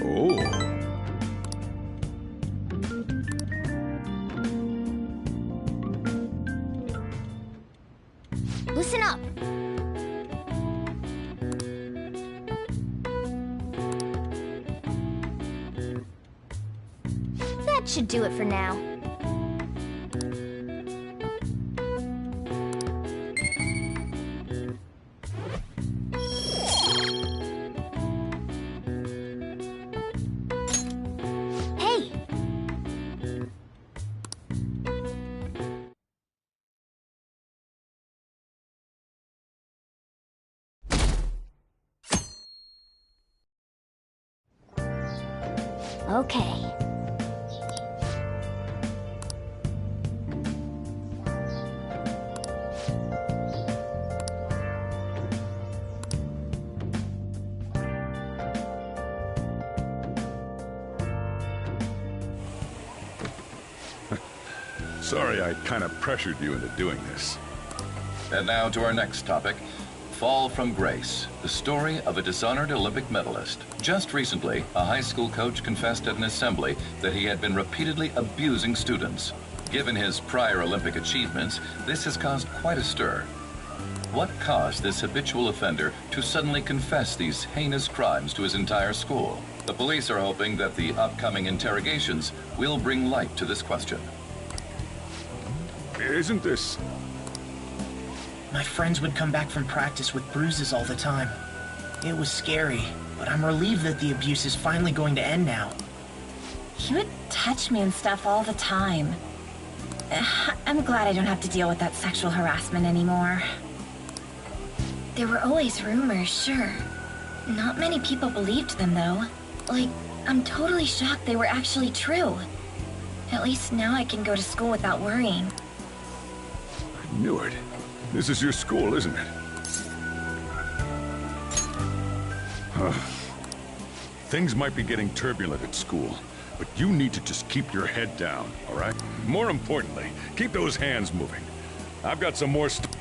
Oh. Listen up. That should do it for now. Hey! Okay. Sorry I kind of pressured you into doing this. And now to our next topic, Fall from Grace, the story of a dishonored Olympic medalist. Just recently, a high school coach confessed at an assembly that he had been repeatedly abusing students. Given his prior Olympic achievements, this has caused quite a stir. What caused this habitual offender to suddenly confess these heinous crimes to his entire school? The police are hoping that the upcoming interrogations will bring light to this question. Isn't this... My friends would come back from practice with bruises all the time. It was scary, but I'm relieved that the abuse is finally going to end now. He would touch me and stuff all the time. I'm glad I don't have to deal with that sexual harassment anymore. There were always rumors, sure. Not many people believed them, though. Like, I'm totally shocked they were actually true. At least now I can go to school without worrying. I knew it. This is your school, isn't it? Things might be getting turbulent at school, but you need to just keep your head down, all right? More importantly, keep those hands moving. I've got some more stuff.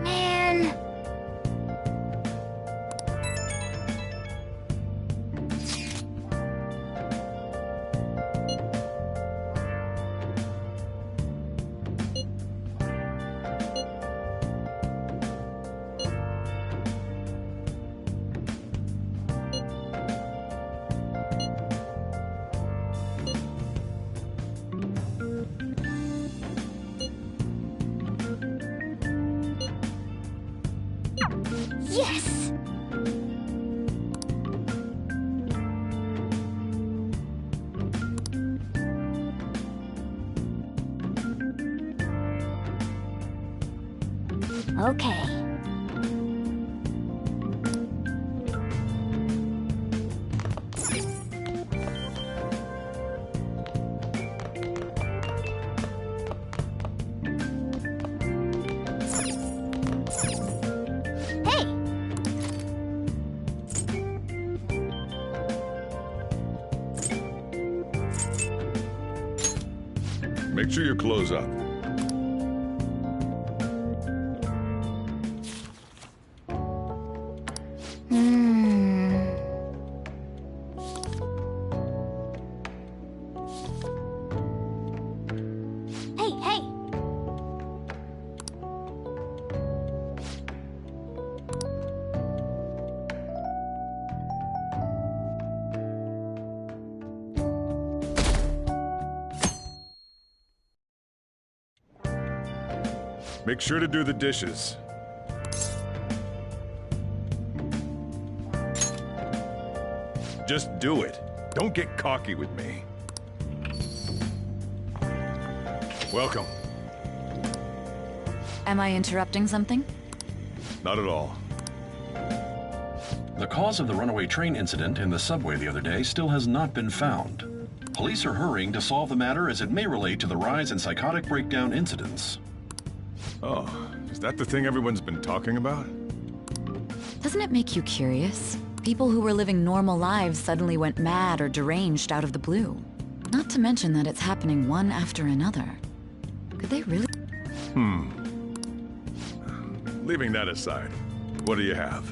Man. Yes! Okay. Hey! Make sure you close up. Hey, hey! Make sure to do the dishes. Just do it. Don't get cocky with me. Welcome. Am I interrupting something? Not at all. The cause of the runaway train incident in the subway the other day still has not been found. Police are hurrying to solve the matter as it may relate to the rise in psychotic breakdown incidents. Oh, is that the thing everyone's been talking about? Doesn't it make you curious? People who were living normal lives suddenly went mad or deranged out of the blue. Not to mention that it's happening one after another. Could they really? leaving that aside, what do you have?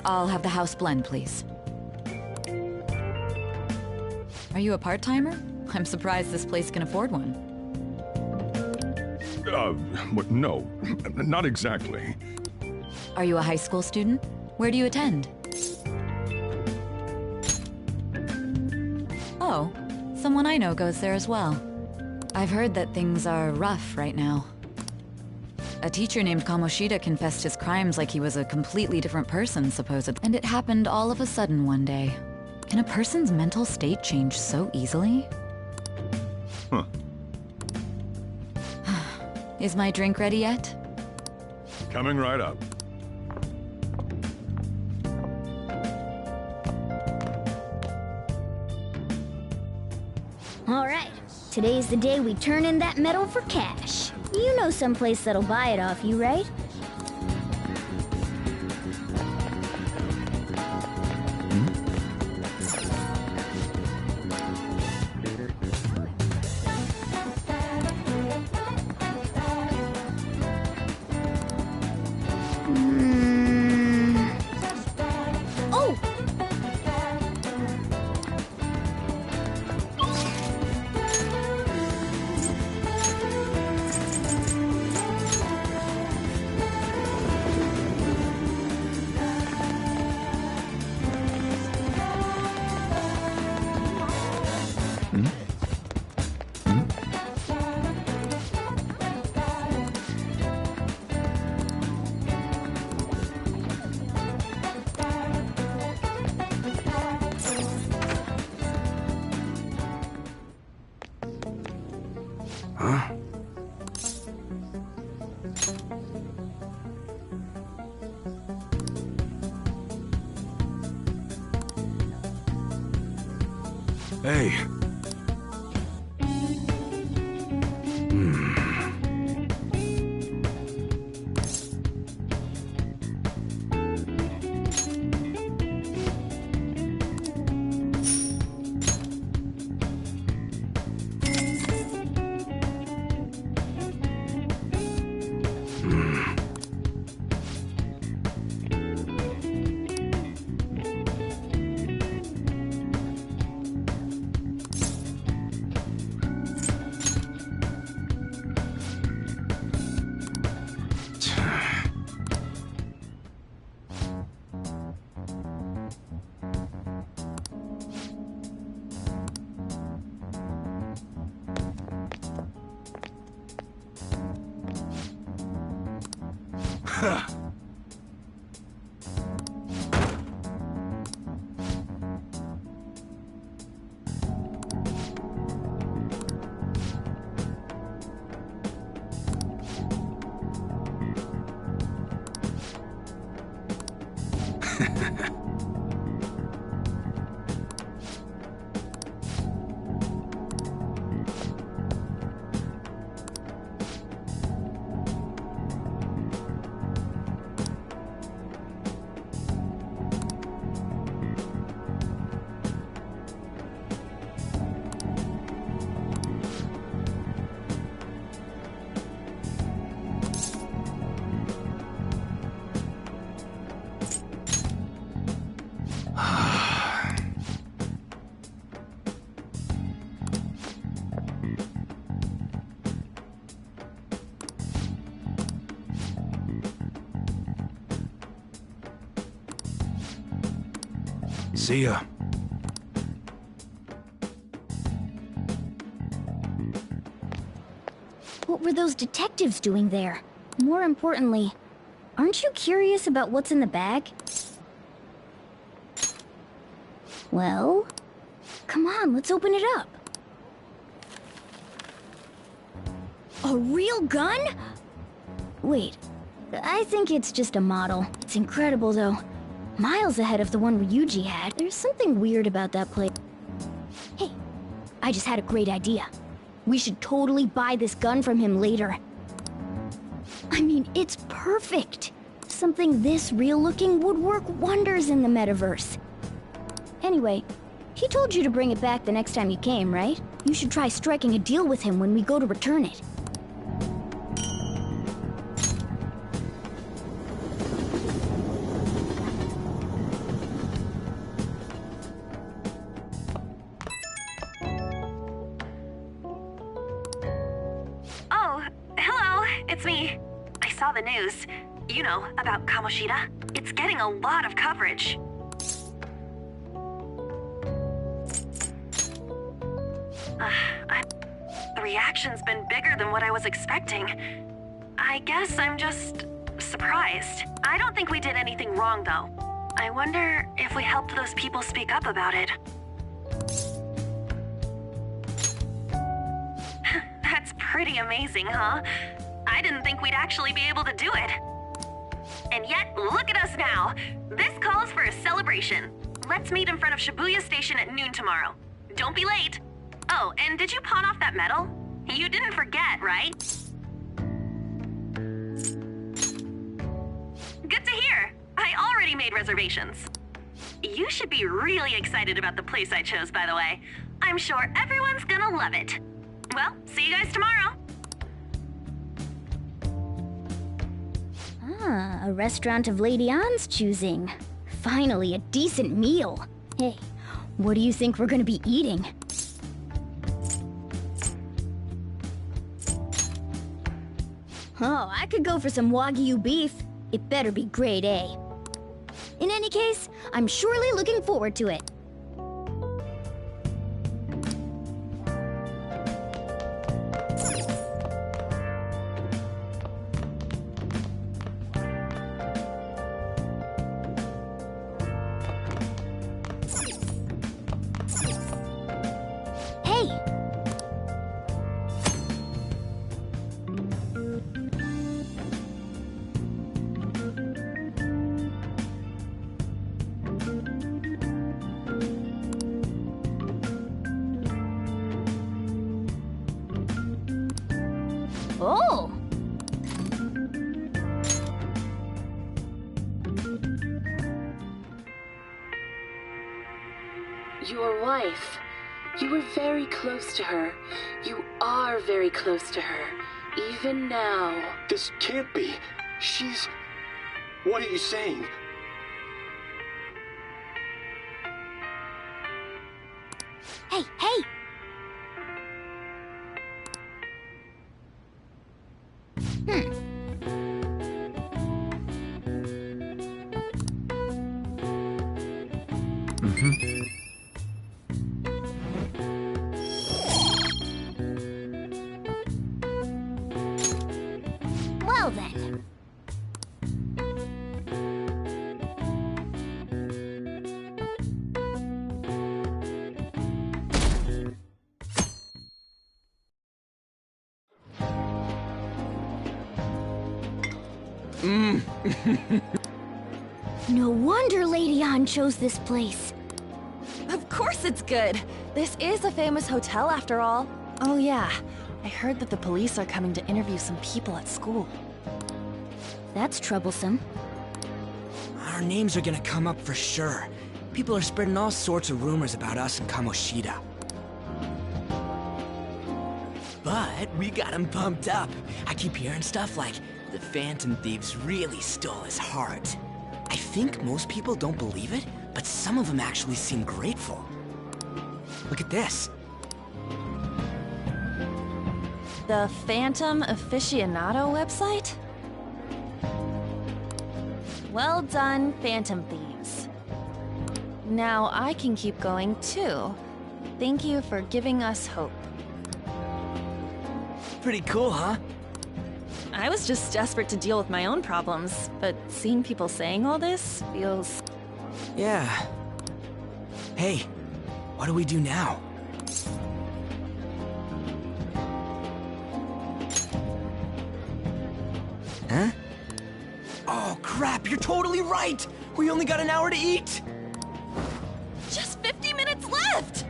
I'll have the house blend, please. Are you a part-timer? I'm surprised this place can afford one. No, not exactly. Are you a high school student? Where do you attend? Oh, someone I know goes there as well. I've heard that things are rough right now. A teacher named Kamoshida confessed his crimes like he was a completely different person, supposedly. And it happened all of a sudden one day. Can a person's mental state change so easily? Huh. Is my drink ready yet? Coming right up. All right. Today's the day we turn in that medal for cash. You know someplace that'll buy it off you, right? Oh! Hey. See ya. What were those detectives doing there? More importantly, aren't you curious about what's in the bag? Well, come on, let's open it up. A real gun? Wait, I think it's just a model. It's incredible, though. Miles ahead of the one Ryuji had. There's something weird about that place. Hey, I just had a great idea. We should totally buy this gun from him later. I mean, it's perfect. Something this real-looking would work wonders in the metaverse. Anyway, he told you to bring it back the next time you came, right? You should try striking a deal with him when we go to return it. it's me. I saw the news. You know, about Kamoshida. It's getting a lot of coverage. The reaction's been bigger than what I was expecting. I guess I'm just surprised. I don't think we did anything wrong, though. I wonder if we helped those people speak up about it. That's pretty amazing, huh? I didn't think we'd actually be able to do it. And yet, look at us now. This calls for a celebration. Let's meet in front of Shibuya Station at noon tomorrow. Don't be late. Oh, and did you pawn off that medal? You didn't forget, right? Good to hear. I already made reservations. You should be really excited about the place I chose, by the way. I'm sure everyone's gonna love it. Well, see you guys tomorrow. Ah, a restaurant of Lady Ann's choosing. Finally, a decent meal. Hey, what do you think we're gonna be eating? Oh, I could go for some Wagyu beef. It better be grade A. In any case, I'm surely looking forward to it. Hey! Oh! Your wife. You were very close to her. You are very close to her. Even now. This can't be. She's... What are you saying? Hey, hey! Well then. No wonder Lady Ann chose this place. Of course it's good. This is a famous hotel after all. Oh yeah, I heard that the police are coming to interview some people at school. That's troublesome. Our names are gonna come up for sure. People are spreading all sorts of rumors about us and Kamoshida. But we got him pumped up. I keep hearing stuff like, the Phantom Thieves really stole his heart. I think most people don't believe it, but some of them actually seem grateful. Look at this. The Phantom Aficionado website? Well done, Phantom Thieves. Now I can keep going too. Thank you for giving us hope. Pretty cool, huh? I was just desperate to deal with my own problems, but seeing people saying all this feels... Yeah. Hey, what do we do now? Huh? Oh, crap, you're totally right! We only got an hour to eat! Just 50 minutes left!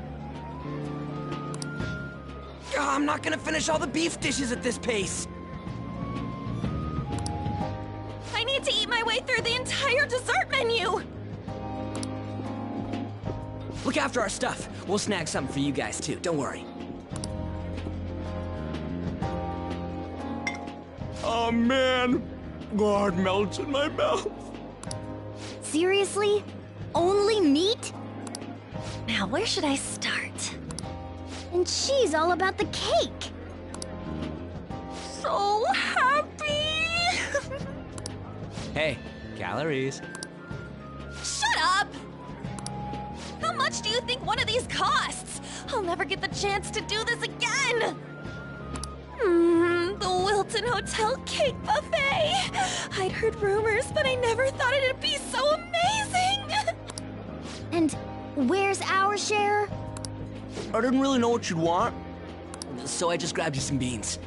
I'm not gonna finish all the beef dishes at this pace! I need to eat my way through the entire dessert menu! Look after our stuff. We'll snag something for you guys too, don't worry. Oh man, God melts in my mouth. Seriously? Only meat? Now where should I start? And she's all about the cake. So happy! Hey, calories. Shut up! How much do you think one of these costs? I'll never get the chance to do this again! The Wilton Hotel Cake Buffet! I'd heard rumors, but I never thought it'd be so amazing! And where's our share? I didn't really know what you'd want, so I just grabbed you some beans.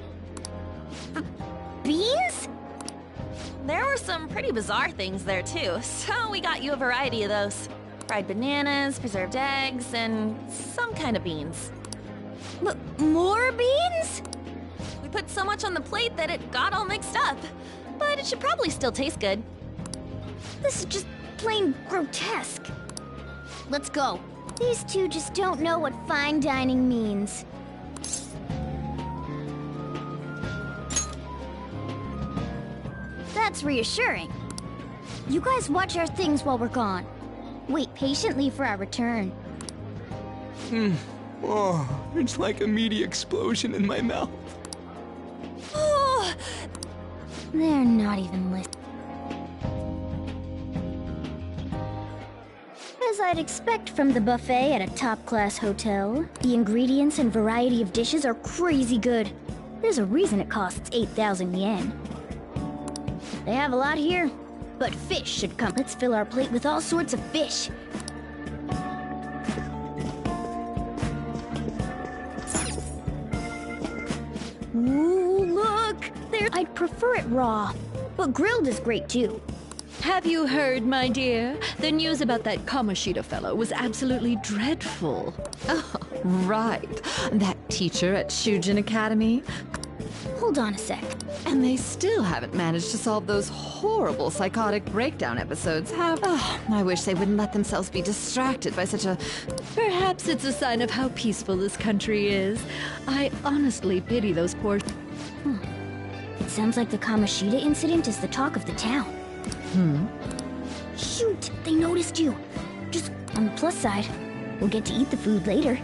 Beans? There were some pretty bizarre things there too, so we got you a variety of those. Fried bananas, preserved eggs, and some kind of beans. More beans? We put so much on the plate that it got all mixed up, but it should probably still taste good. This is just plain grotesque. Let's go. These two just don't know what fine dining means. That's reassuring. You guys watch our things while we're gone. Wait patiently for our return. Oh, it's like a meaty explosion in my mouth. Oh, They're not even listening. As I'd expect from the buffet at a top-class hotel, the ingredients and variety of dishes are crazy good. There's a reason it costs 8,000 yen. They have a lot here, but fish should come. Let's fill our plate with all sorts of fish. Ooh, look! I'd prefer it raw, but grilled is great too. Have you heard, my dear? The news about that Kamoshida fellow was absolutely dreadful. Oh, right. That teacher at Shujin Academy. Hold on a sec. And they still haven't managed to solve those horrible psychotic breakdown episodes, have... Oh, I wish they wouldn't let themselves be distracted by such a... Perhaps it's a sign of how peaceful this country is. I honestly pity those poor... It sounds like the Kamoshida incident is the talk of the town. Shoot, they noticed you. Just on the plus side, we'll get to eat the food later.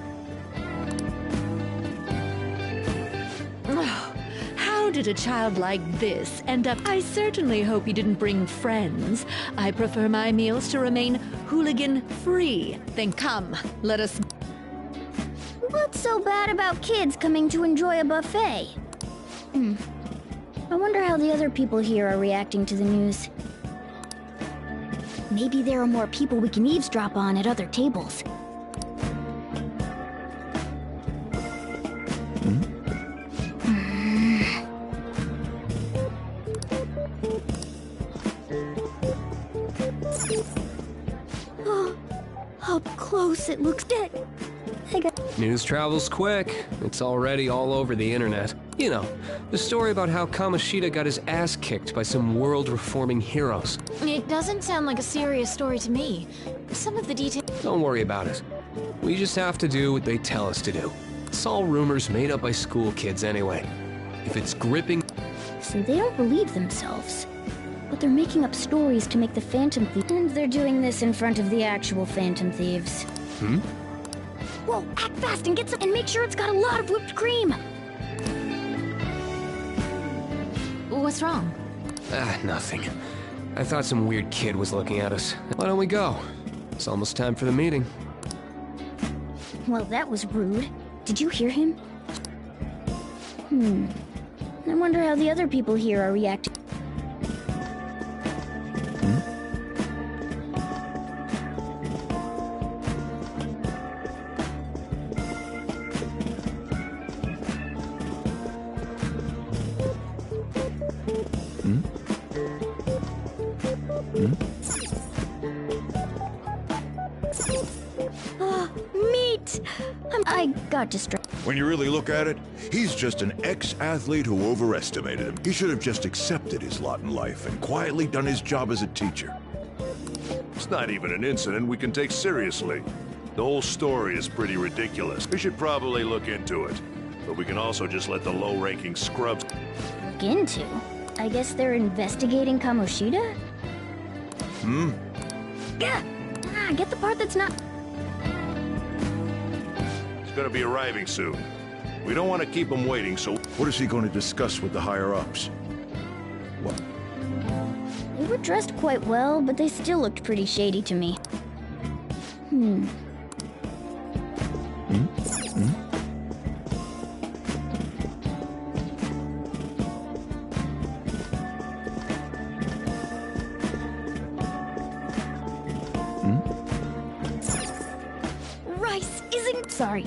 Oh, how did a child like this end up? I certainly hope he didn't bring friends. I prefer my meals to remain hooligan-free. Then come, let us... What's so bad about kids coming to enjoy a buffet? I wonder how the other people here are reacting to the news. Maybe there are more people we can eavesdrop on at other tables. Oh, up close it looks dead. News travels quick. It's already all over the internet. You know, the story about how Kamoshida got his ass kicked by some world-reforming heroes. it doesn't sound like a serious story to me. Some of the details... Don't worry about it. We just have to do what they tell us to do. It's all rumors made up by school kids anyway. If it's gripping... So they don't believe themselves. But they're making up stories to make the Phantom Thieves... And they're doing this in front of the actual Phantom Thieves. Whoa, act fast and get some... And make sure it's got a lot of whipped cream! What's wrong? Nothing. I thought some weird kid was looking at us. Why don't we go? It's almost time for the meeting. Well, that was rude. Did you hear him? I wonder how the other people here are reacting. Meat! I got distracted. When you really look at it, he's just an ex-athlete who overestimated him. He should have just accepted his lot in life and quietly done his job as a teacher. It's not even an incident we can take seriously. The whole story is pretty ridiculous. We should probably look into it. But we can also just let the low-ranking scrubs... Look into? I guess they're investigating Kamoshida? Yeah! Get the part that's not... He's gonna be arriving soon. We don't want to keep him waiting, so... What is he going to discuss with the higher-ups? What? were dressed quite well, but they still looked pretty shady to me. Rice isn't... Sorry.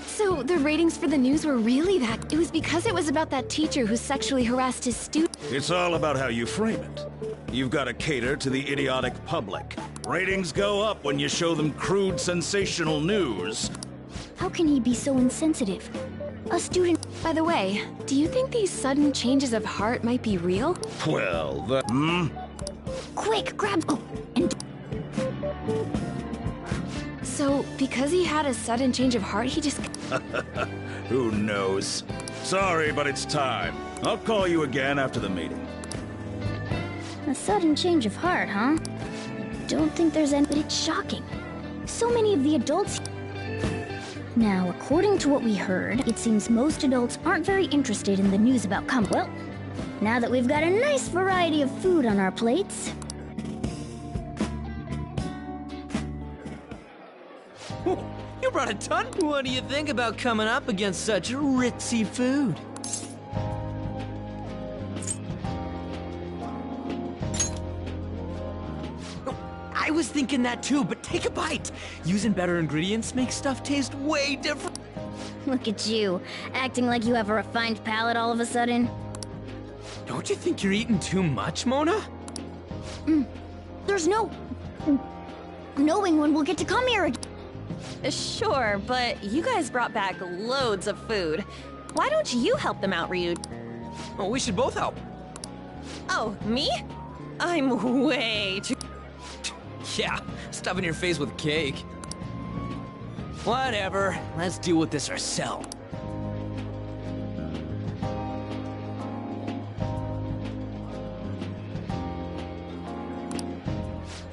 So the ratings for the news were really that... It was because it was about that teacher who sexually harassed his student. It's all about how you frame it. You've got to cater to the idiotic public. Ratings go up when you show them crude, sensational news. How can he be so insensitive? A student... By the way, do you think these sudden changes of heart might be real? Well, Quick, grab... Oh, and... So, because he had a sudden change of heart, he just... Who knows? Sorry, but it's time. I'll call you again after the meeting. A sudden change of heart, huh? Don't think there's any... But it's shocking. So many of the adults... Now, according to what we heard, it seems most adults aren't very interested in the news about Well, now that we've got a nice variety of food on our plates... You brought a ton? What do you think about coming up against such ritzy food? I was thinking that too, but take a bite. Using better ingredients makes stuff taste way different. Look at you, acting like you have a refined palate all of a sudden. Don't you think you're eating too much, Mona? There's no... knowing when we'll get to come here again. Sure, but you guys brought back loads of food. Why don't you help them out, Ryuji? Oh, we should both help. Oh, me? I'm way too... Yeah, stuffing your face with cake. Whatever, let's deal with this ourselves.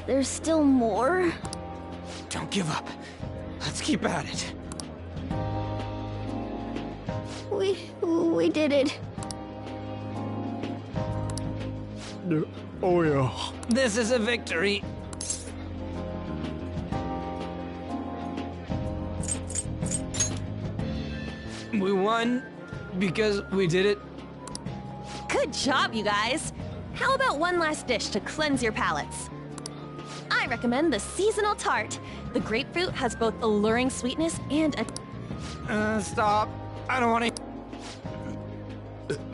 There's still more? Don't give up. Let's keep at it. We did it. Oh yeah. This is a victory. We won because we did it. Good job, you guys. How about one last dish to cleanse your palates? I recommend the seasonal tart. The grapefruit has both alluring sweetness and a... Stop. I don't want to...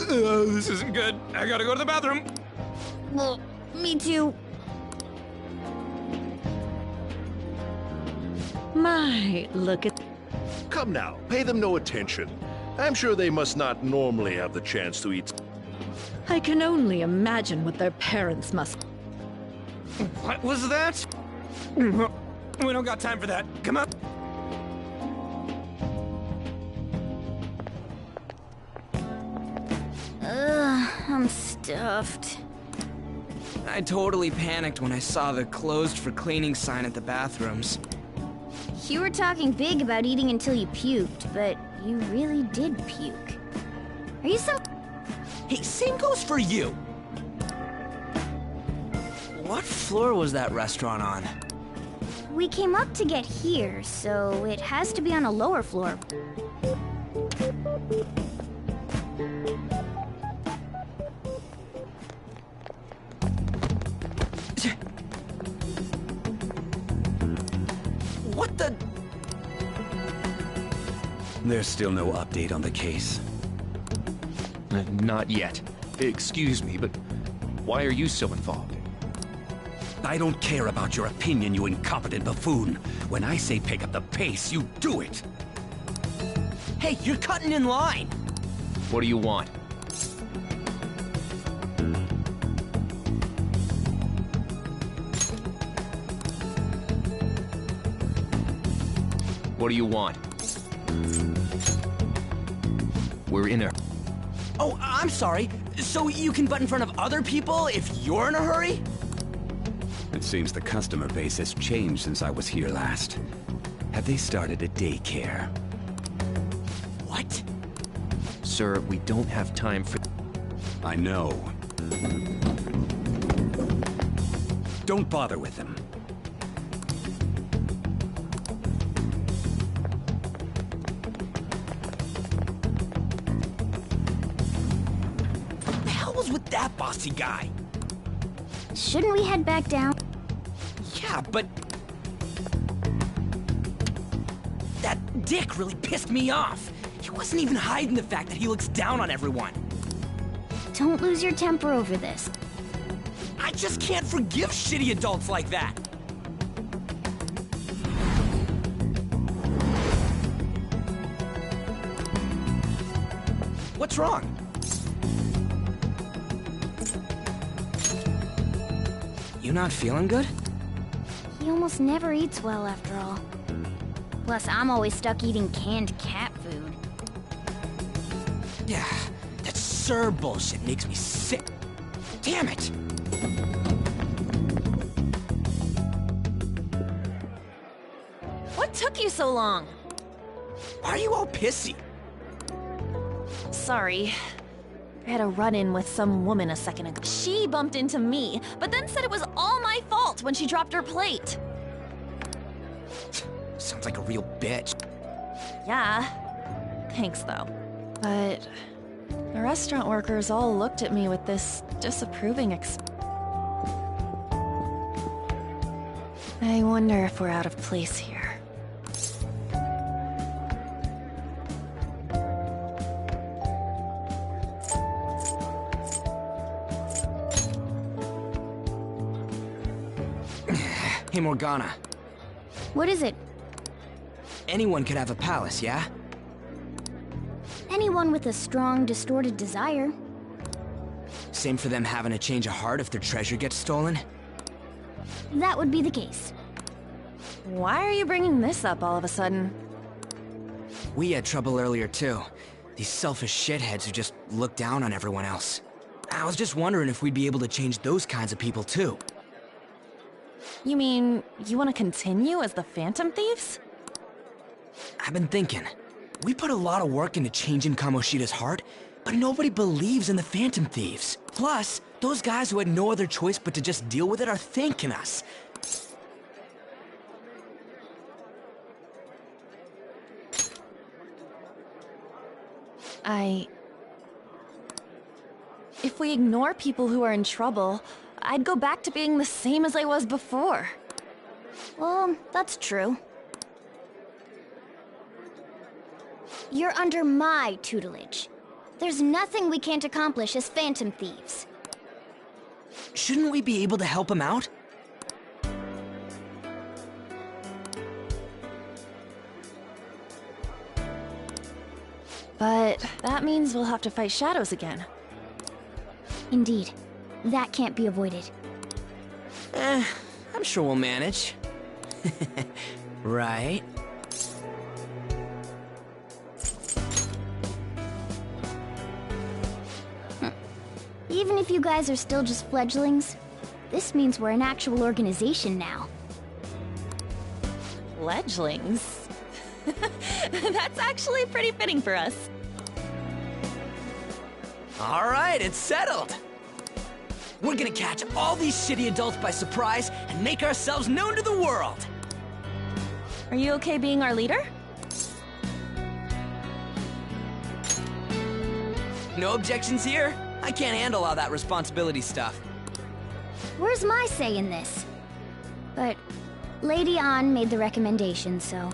this isn't good. I gotta go to the bathroom. Well, me too. My, look at... Come now, pay them no attention. I'm sure they must not normally have the chance to eat... I can only imagine what their parents must... What was that? We don't got time for that. Come on. I'm stuffed. I totally panicked when I saw the closed for cleaning sign at the bathrooms. You were talking big about eating until you puked, but you really did puke. Are you so... Hey, same goes for you! What floor was that restaurant on? We came up to get here, so it has to be on a lower floor. What the... There's still no update on the case. Not yet. Excuse me, but why are you so involved? I don't care about your opinion, you incompetent buffoon. When I say pick up the pace, you do it. Hey, you're cutting in line. What do you want? What do you want? We're in a... Oh, I'm sorry. So you can butt in front of other people if you're in a hurry? It seems the customer base has changed since I was here last. Have they started a daycare? What? Sir, we don't have time for... I know. Don't bother with him. What the hell was with that bossy guy? Shouldn't we head back down? Yeah, but... that dick really pissed me off. He wasn't even hiding the fact that he looks down on everyone. Don't lose your temper over this. I just can't forgive shitty adults like that. What's wrong? You not feeling good? He almost never eats well after all. Plus, I'm always stuck eating canned cat food. Yeah, that Sir bullshit makes me sick. Damn it! What took you so long? Why are you all pissy? Sorry. I had a run-in with some woman a second ago. She bumped into me, but then said it was all my fault when she dropped her plate. Sounds like a real bitch. Yeah. Thanks, though. But the restaurant workers all looked at me with this disapproving I wonder if we're out of place here. Hey, Morgana. What is it? Anyone could have a palace, yeah? Anyone with a strong, distorted desire. Same for them having a change of heart if their treasure gets stolen? That would be the case. Why are you bringing this up all of a sudden? We had trouble earlier, too. These selfish shitheads who just look down on everyone else. I was just wondering if we'd be able to change those kinds of people, too. You mean, you want to continue as the Phantom Thieves? I've been thinking. We put a lot of work into changing Kamoshida's heart, but nobody believes in the Phantom Thieves. Plus, those guys who had no other choice but to just deal with it are thanking us. If we ignore people who are in trouble, I'd go back to being the same as I was before. Well, that's true. You're under my tutelage. There's nothing we can't accomplish as Phantom Thieves. Shouldn't we be able to help him out? But that means we'll have to fight shadows again. Indeed. That can't be avoided. I'm sure we'll manage. Right? Even if you guys are still just fledglings, this means we're an actual organization now. Fledglings? That's actually pretty fitting for us. All right, it's settled. We're gonna catch all these shitty adults by surprise and make ourselves known to the world. Are you okay being our leader? No objections here. I can't handle all that responsibility stuff. Where's my say in this? But Lady An made the recommendation, so...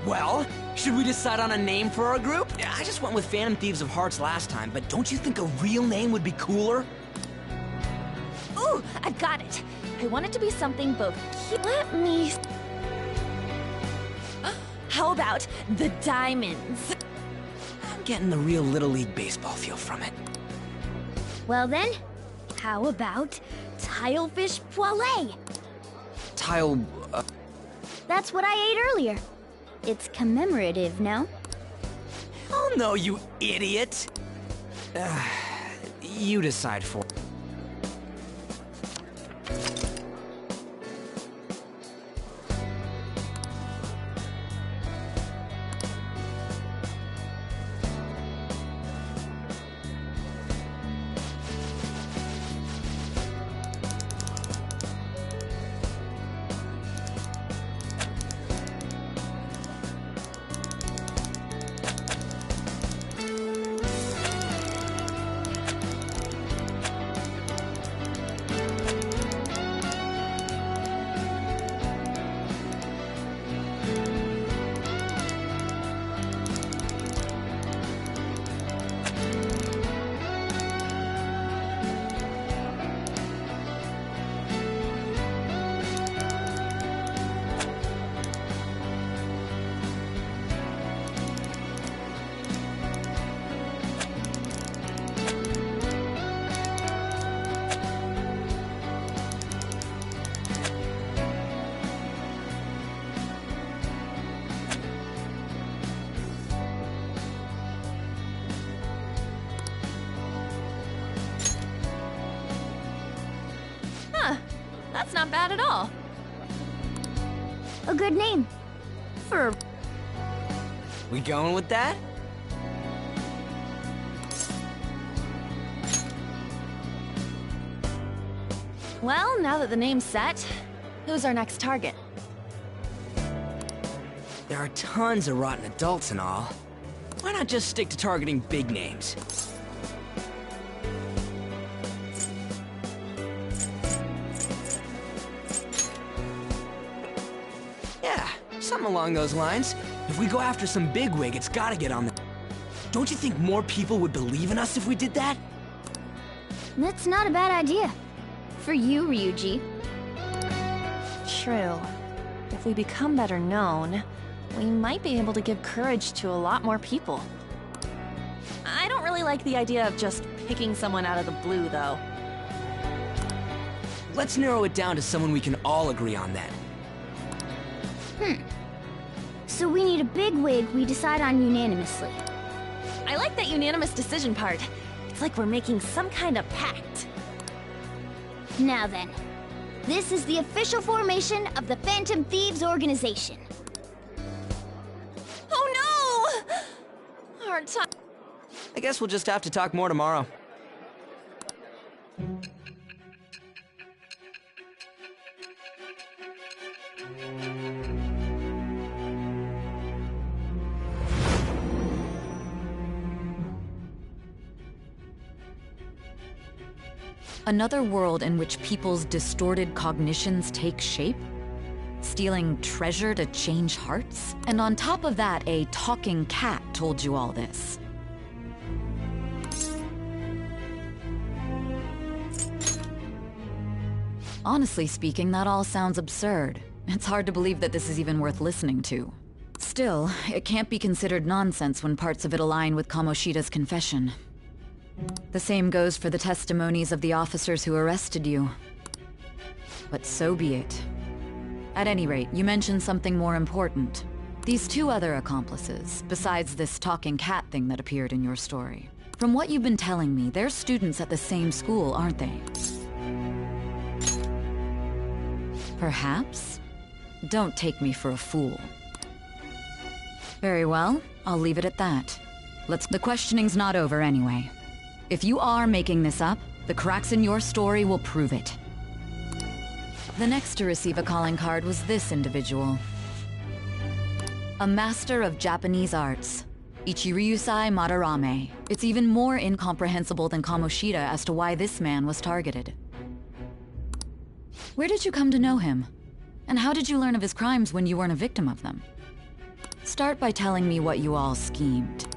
Well, should we decide on a name for our group? I just went with Phantom Thieves of Hearts last time, but don't you think a real name would be cooler? Ooh, I've got it. I want it to be something both cute... Let me... How about the Diamonds? I'm getting the real Little League Baseball feel from it. Well then, how about Tilefish Poêlée? That's what I ate earlier. It's commemorative, no? Oh no, you idiot! You decide for... not bad at all. A good name. For... We going with that? Well, now that the name's set, who's our next target? There are tons of rotten adults and all. Why not just stick to targeting big names? Yeah, something along those lines. If we go after some bigwig, it's gotta get on the... Don't you think more people would believe in us if we did that? That's not a bad idea. For you, Ryuji. True. If we become better known, we might be able to give courage to a lot more people. I don't really like the idea of just picking someone out of the blue, though. Let's narrow it down to someone we can all agree on then. So we need a bigwig we decide on unanimously. I like that unanimous decision part. It's like we're making some kind of pact. Now then, this is the official formation of the Phantom Thieves organization. Oh no! Hard time. I guess we'll just have to talk more tomorrow. Another world in which people's distorted cognitions take shape? Stealing treasure to change hearts? And on top of that, a talking cat told you all this. Honestly speaking, that all sounds absurd. It's hard to believe that this is even worth listening to. Still, it can't be considered nonsense when parts of it align with Kamoshida's confession. The same goes for the testimonies of the officers who arrested you. But so be it. At any rate, you mentioned something more important. These two other accomplices, besides this talking cat thing that appeared in your story. From what you've been telling me, they're students at the same school, aren't they? Perhaps? Don't take me for a fool. Very well, I'll leave it at that. The questioning's not over anyway. If you are making this up, the cracks in your story will prove it. The next to receive a calling card was this individual. A master of Japanese arts, Ichiryusai Madarame. It's even more incomprehensible than Kamoshida as to why this man was targeted. Where did you come to know him? And how did you learn of his crimes when you weren't a victim of them? Start by telling me what you all schemed.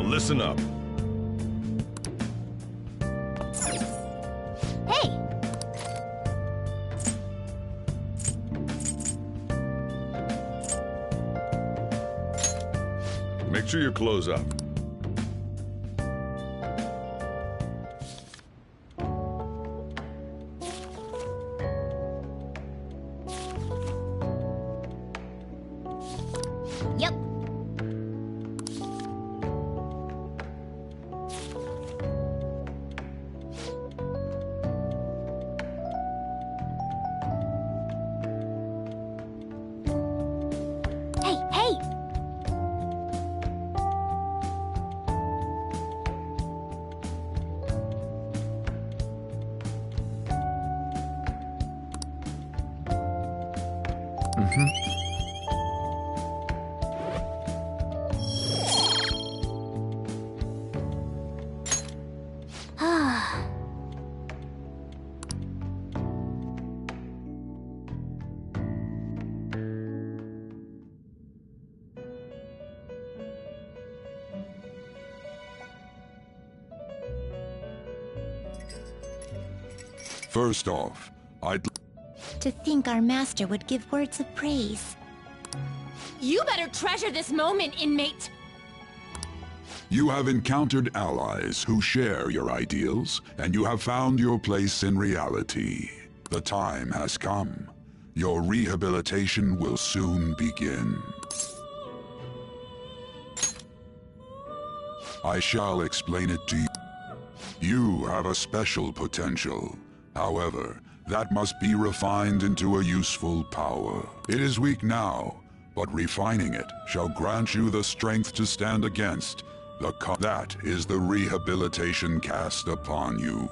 Now listen up. Hey! Make sure you close up. Yep. Hey, hey! Ah. First off, I'd... To think our master would give words of praise. You better treasure this moment, inmate! You have encountered allies who share your ideals, and you have found your place in reality. The time has come. Your rehabilitation will soon begin. I shall explain it to you. You have a special potential. However, that must be refined into a useful power. It is weak now, but refining it shall grant you the strength to stand against that is the rehabilitation cast upon you.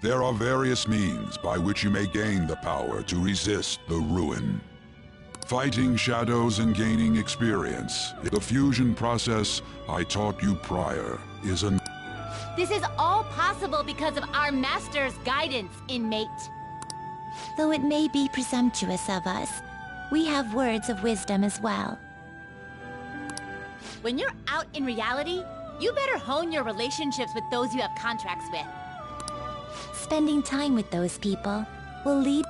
There are various means by which you may gain the power to resist the ruin. Fighting shadows and gaining experience. The fusion process I taught you prior is an... This is all possible because of our master's guidance, inmate. Though it may be presumptuous of us, we have words of wisdom as well. When you're out in reality, you better hone your relationships with those you have contracts with. Spending time with those people will lead...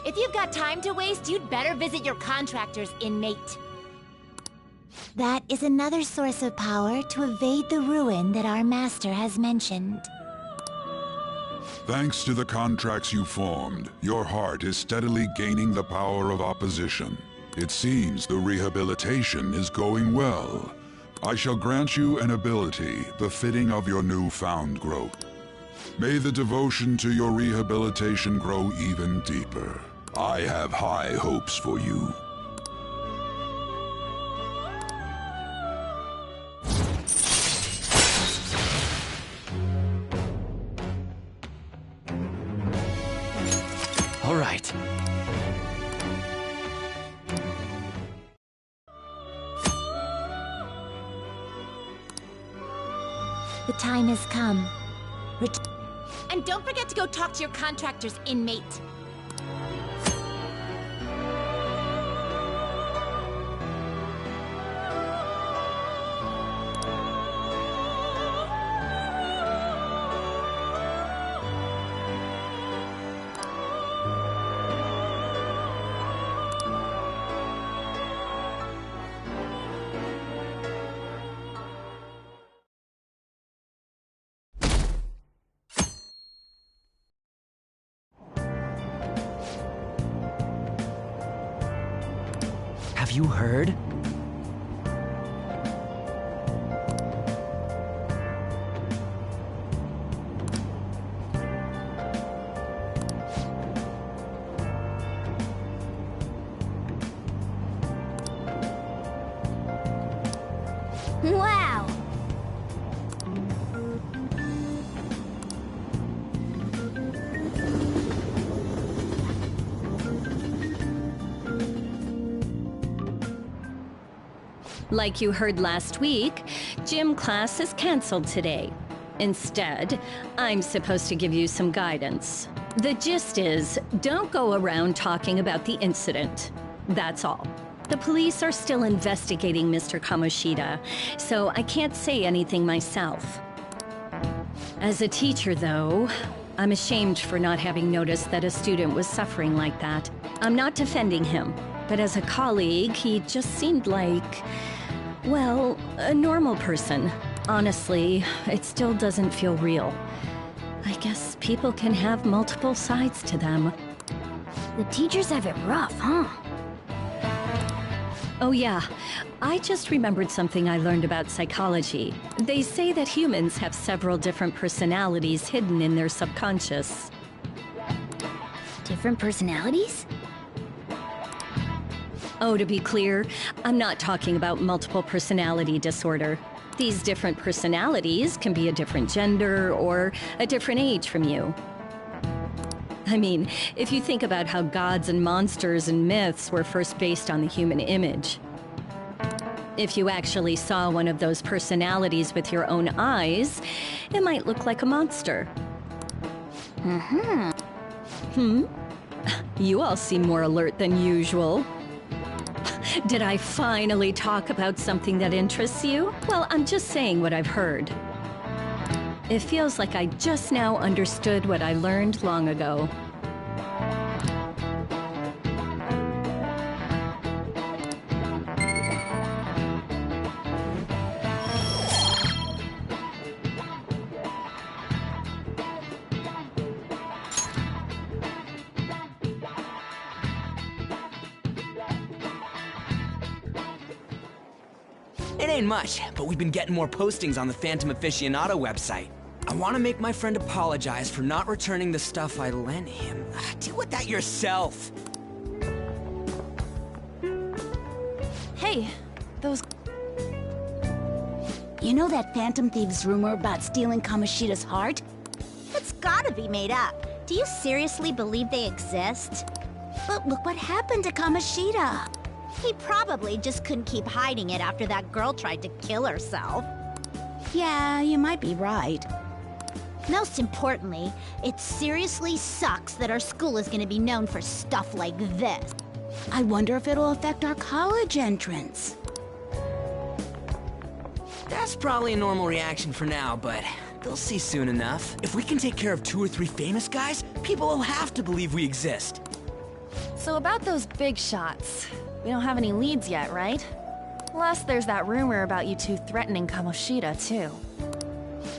If you've got time to waste, you'd better visit your contractors, inmate. That is another source of power to evade the ruin that our master has mentioned. Thanks to the contracts you formed, your heart is steadily gaining the power of opposition. It seems the rehabilitation is going well. I shall grant you an ability befitting of your newfound growth. May the devotion to your rehabilitation grow even deeper. I have high hopes for you. All right. The time has come. And don't forget to go talk to your contractors, inmate. Have you heard? Wow! Like you heard last week, gym class is canceled today. Instead, I'm supposed to give you some guidance. The gist is, don't go around talking about the incident. That's all. The police are still investigating Mr. Kamoshida, so I can't say anything myself. As a teacher, though, I'm ashamed for not having noticed that a student was suffering like that. I'm not defending him, but as a colleague, he just seemed like, well, a normal person. Honestly, it still doesn't feel real. I guess people can have multiple sides to them. The teachers have it rough, huh? Oh yeah, I just remembered something I learned about psychology. They say that humans have several different personalities hidden in their subconscious. Different personalities? Oh, to be clear, I'm not talking about multiple personality disorder. These different personalities can be a different gender or a different age from you. I mean, if you think about how gods and monsters and myths were first based on the human image. If you actually saw one of those personalities with your own eyes, it might look like a monster. You all seem more alert than usual. Did I finally talk about something that interests you? Well, I'm just saying what I've heard. It feels like I just now understood what I learned long ago. It ain't much, but we've been getting more postings on the Phantom Aficionado website. I want to make my friend apologize for not returning the stuff I lent him. Deal with that yourself. Hey, those... You know that Phantom Thieves rumor about stealing Kamoshida's heart? It's gotta be made up. Do you seriously believe they exist? But look what happened to Kamoshida. He probably just couldn't keep hiding it after that girl tried to kill herself. Yeah, you might be right. Most importantly, it seriously sucks that our school is gonna be known for stuff like this. I wonder if it'll affect our college entrance. That's probably a normal reaction for now, but they'll see soon enough. If we can take care of 2 or 3 famous guys, people will have to believe we exist. So about those big shots, we don't have any leads yet, right? Plus, there's that rumor about you two threatening Kamoshida, too.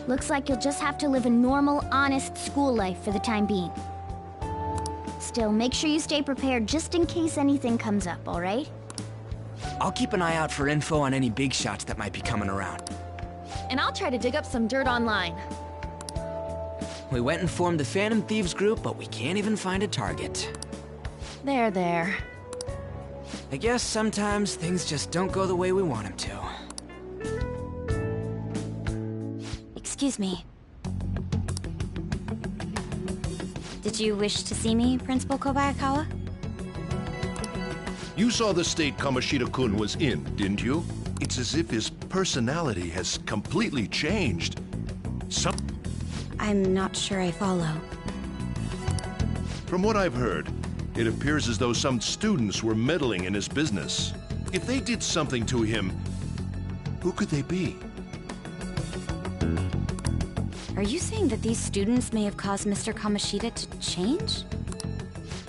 Looks like you'll just have to live a normal, honest school life for the time being. Still, make sure you stay prepared just in case anything comes up, alright? I'll keep an eye out for info on any big shots that might be coming around. And I'll try to dig up some dirt online. We went and formed the Phantom Thieves group, but we can't even find a target. There. I guess sometimes things just don't go the way we want them to. Excuse me. Did you wish to see me, Principal Kobayakawa? You saw the state Kamoshida-kun was in, didn't you? It's as if his personality has completely changed. I'm not sure I follow. From what I've heard, it appears as though some students were meddling in his business. If they did something to him, who could they be? Are you saying that these students may have caused Mr. Kamoshida to change?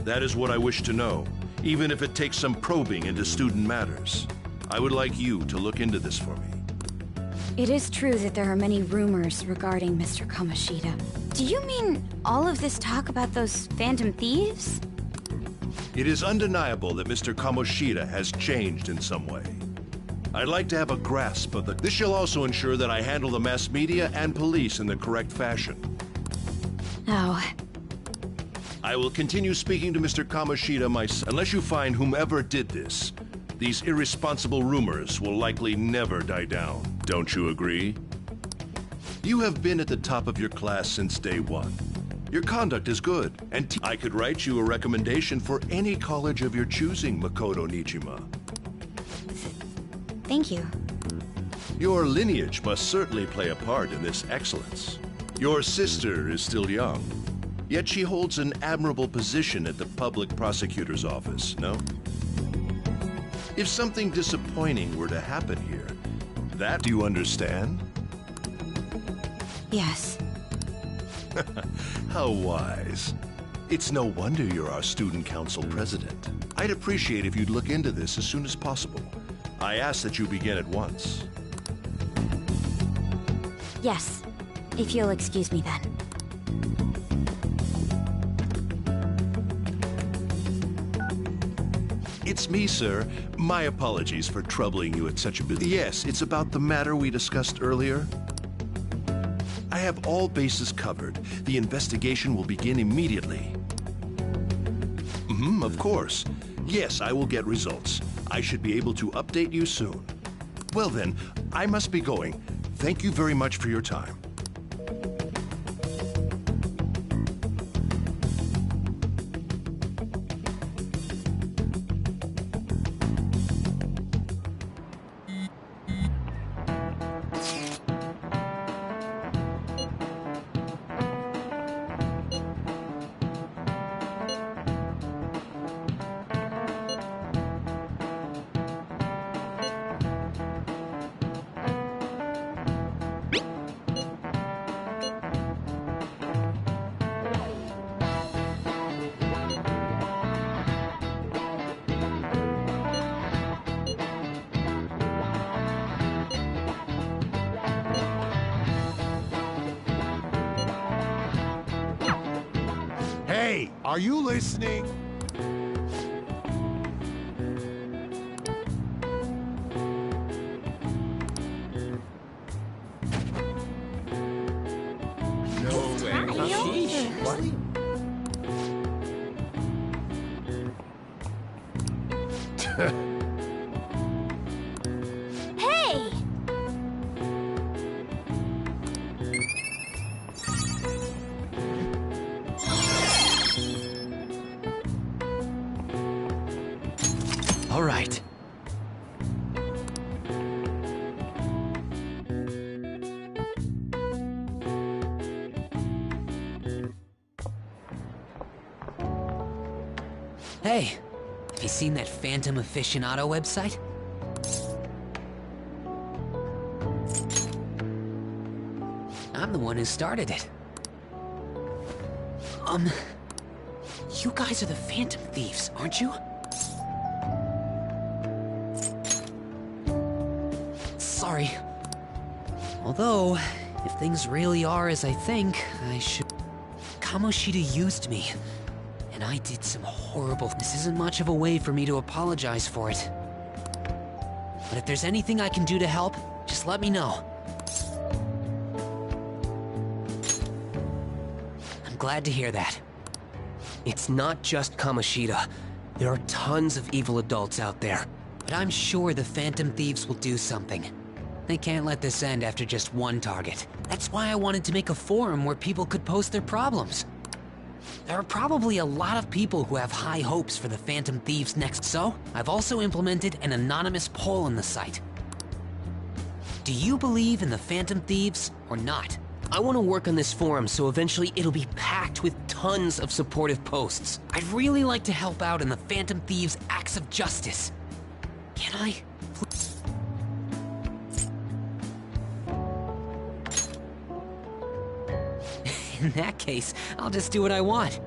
That is what I wish to know, even if it takes some probing into student matters. I would like you to look into this for me. It is true that there are many rumors regarding Mr. Kamoshida. Do you mean all of this talk about those Phantom Thieves? It is undeniable that Mr. Kamoshida has changed in some way. I'd like to have a grasp of this shall also ensure that I handle the mass media and police in the correct fashion. Oh. I will continue speaking to Mr. Kamoshida myself. Unless you find whomever did this, these irresponsible rumors will likely never die down. Don't you agree? You have been at the top of your class since day one. Your conduct is good, and I could write you a recommendation for any college of your choosing, Makoto Nijima. Thank you. Your lineage must certainly play a part in this excellence. Your sister is still young, yet she holds an admirable position at the public prosecutor's office, no? If something disappointing were to happen here, do you understand? Yes. How wise. It's no wonder you're our student council president. I'd appreciate if you'd look into this as soon as possible. I ask that you begin at once. Yes, if you'll excuse me then. It's me, sir. My apologies for troubling you at such a busy... Yes, it's about the matter we discussed earlier. I have all bases covered. The investigation will begin immediately. Of course. Yes, I will get results. I should be able to update you soon. Well then, I must be going. Thank you very much for your time. Hey, are you listening? No way. What? Hey! All right. Hey, have you seen that Phantom Aficionado website? I'm the one who started it. You guys are the Phantom Thieves, aren't you? Sorry. Although, if things really are as I think, I should... Kamoshida used me, and I did some horrible... This isn't much of a way for me to apologize for it. But if there's anything I can do to help, just let me know. I'm glad to hear that. It's not just Kamoshida. There are tons of evil adults out there. But I'm sure the Phantom Thieves will do something. They can't let this end after just one target. That's why I wanted to make a forum where people could post their problems. There are probably a lot of people who have high hopes for the Phantom Thieves next, so I've also implemented an anonymous poll on the site. Do you believe in the Phantom Thieves or not? I want to work on this forum so eventually it'll be packed with tons of supportive posts. I'd really like to help out in the Phantom Thieves' acts of justice. Can I? In that case, I'll just do what I want.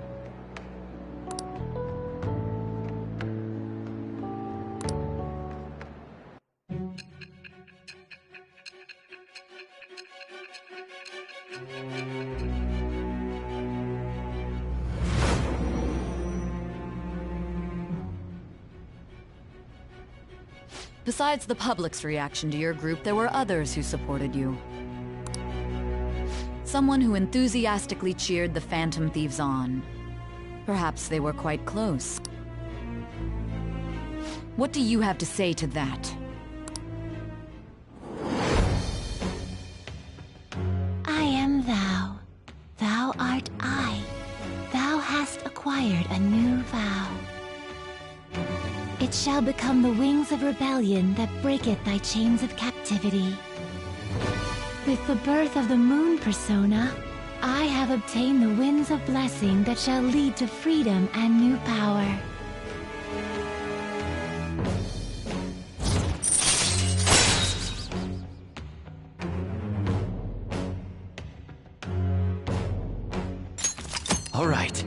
Besides the public's reaction to your group, there were others who supported you. Someone who enthusiastically cheered the Phantom Thieves on. Perhaps they were quite close. What do you have to say to that? I am thou. Thou art I. Thou hast acquired a new vow. It shall become the wings of rebellion that breaketh thy chains of captivity. With the birth of the moon persona, I have obtained the winds of blessing that shall lead to freedom and new power. All right.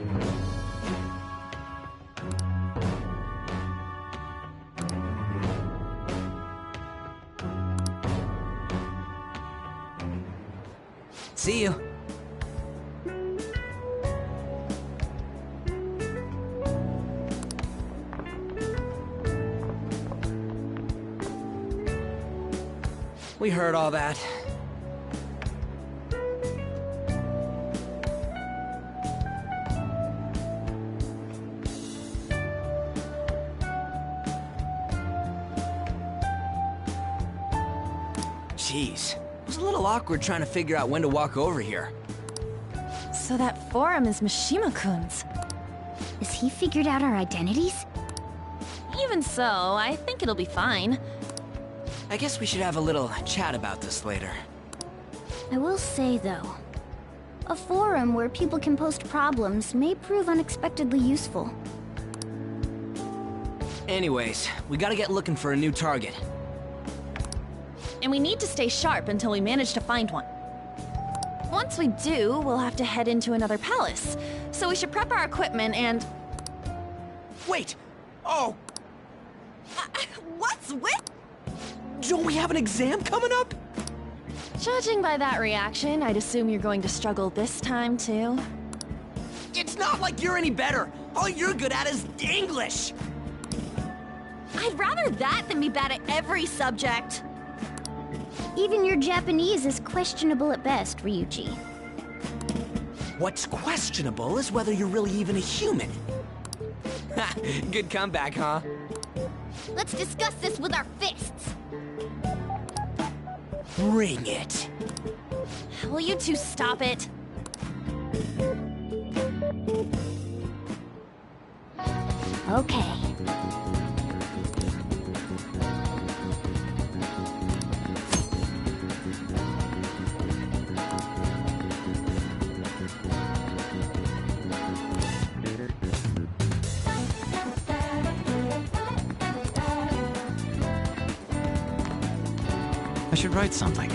See you. We heard all that. Jeez, it was a little awkward trying to figure out when to walk over here. So that forum is Mishima-kun's. Has he figured out our identities? Even so, I think it'll be fine. I guess we should have a little chat about this later. I will say, though, a forum where people can post problems may prove unexpectedly useful. Anyways, we gotta get looking for a new target. And we need to stay sharp until we manage to find one. Once we do, we'll have to head into another palace. So we should prep our equipment and... Wait! Oh! What's with... Don't we have an exam coming up? Judging by that reaction, I'd assume you're going to struggle this time, too. It's not like you're any better! All you're good at is English! I'd rather that than be bad at every subject. Even your Japanese is questionable at best, Ryuji. What's questionable is whether you're really even a human. Ha! Good comeback, huh? Let's discuss this with our fists! Bring it. Will you two stop it? Okay. I should write something.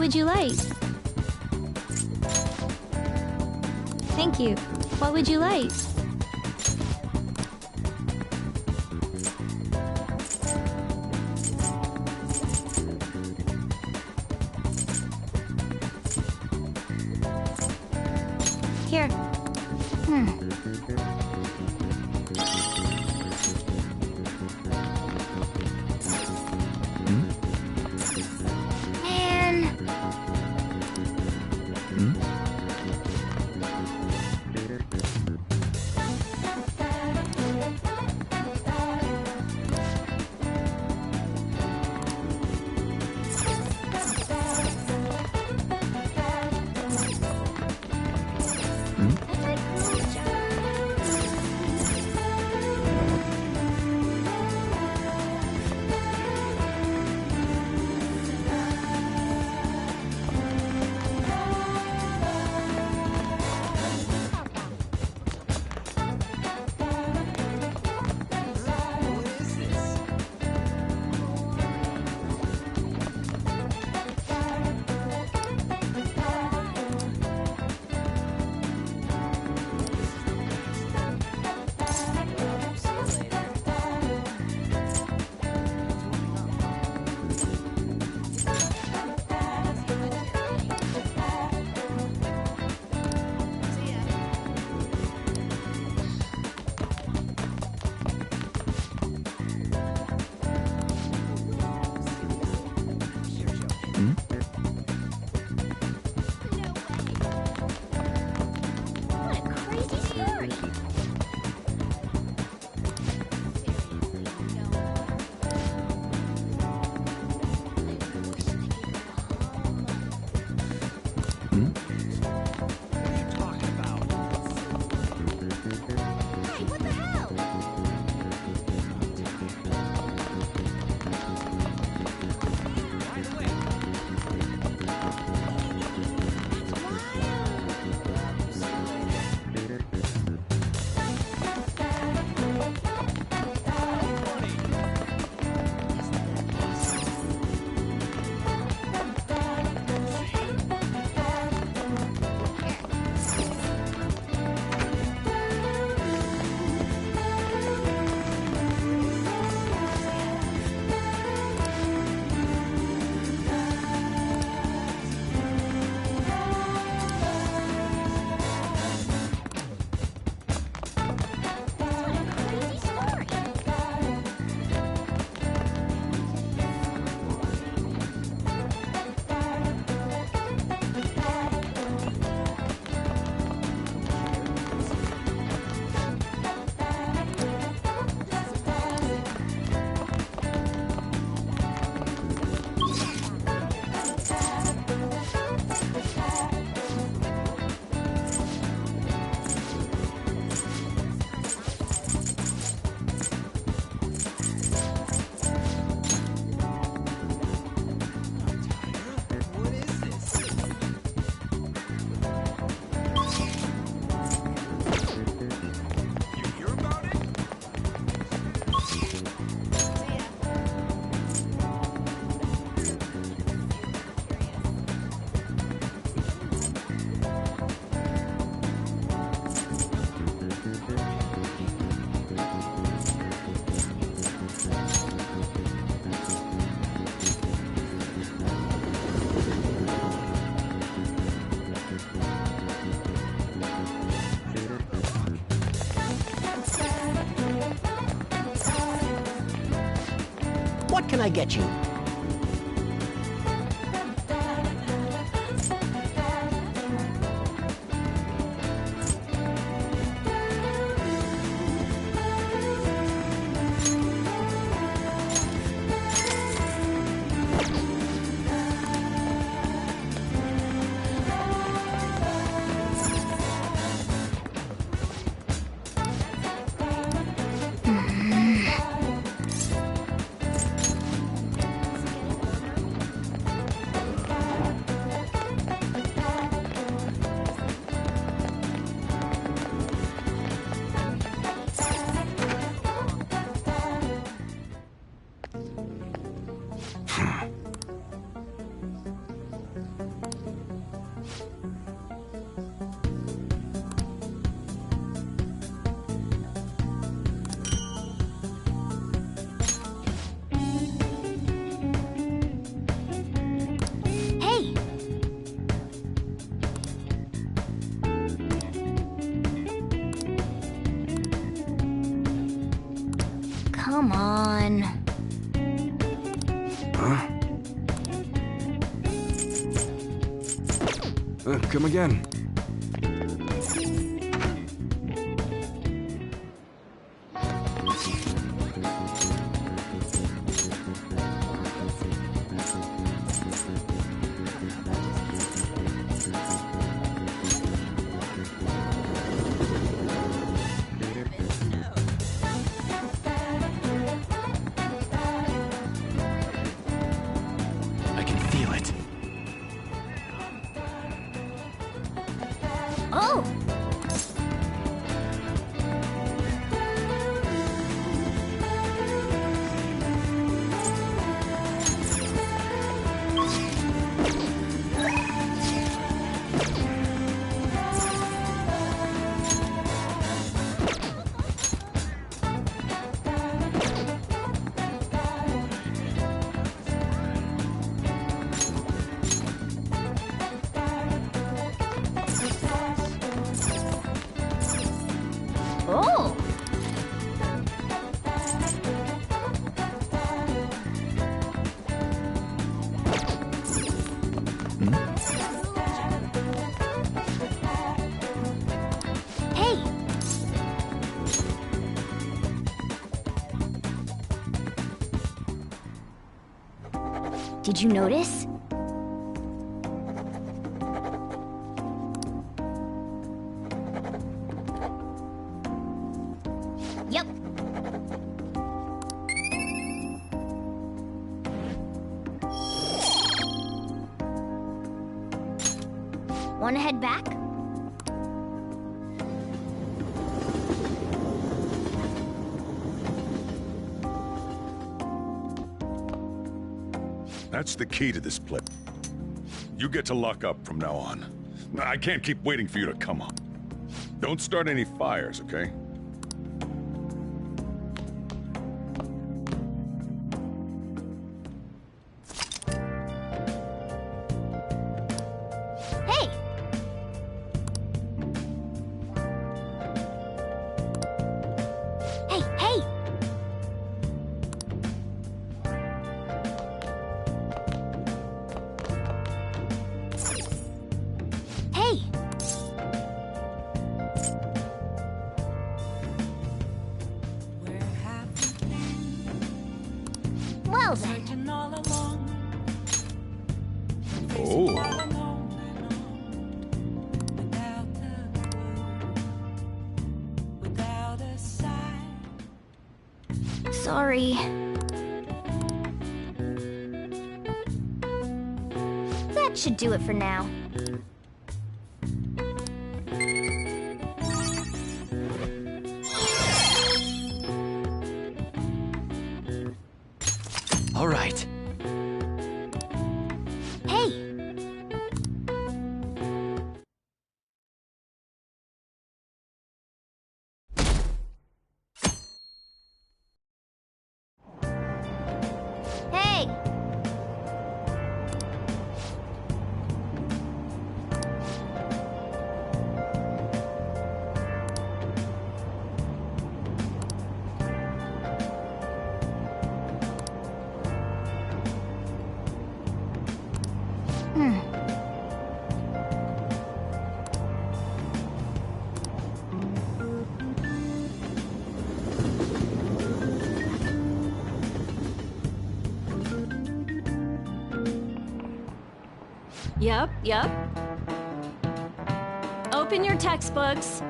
would you like? Thank you. What would you like? Here. Man. What can I get you? Come on. Huh? Come again. I can feel it. Oh! Oh! Hey! Did you notice? Yep. Wanna head back? That's the key to this place. You get to lock up from now on. I can't keep waiting for you to come up. Don't start any fires, okay? Hey! Hey, hey! Hey! Well then. Oh. Sorry. That should do it for now. All right. Hey! Hey! Hmm. Yep. Open your textbooks.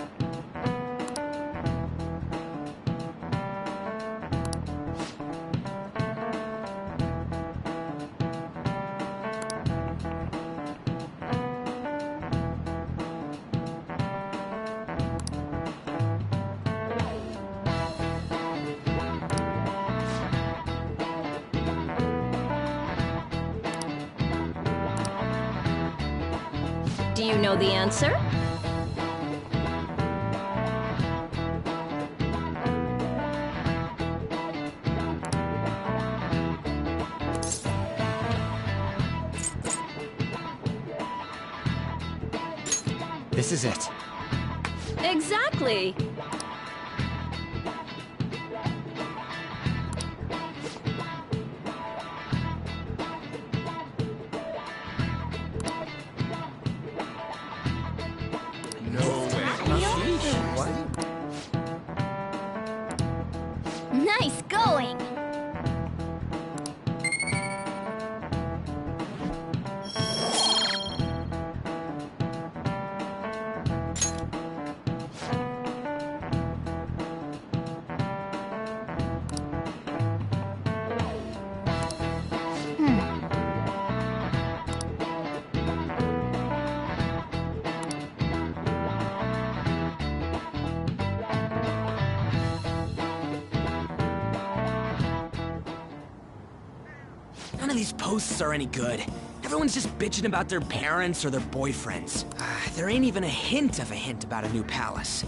Do you know the answer? This is it. Exactly. Nice going! None of these posts are any good. Everyone's just bitching about their parents or their boyfriends. There ain't even a hint of a hint about a new palace.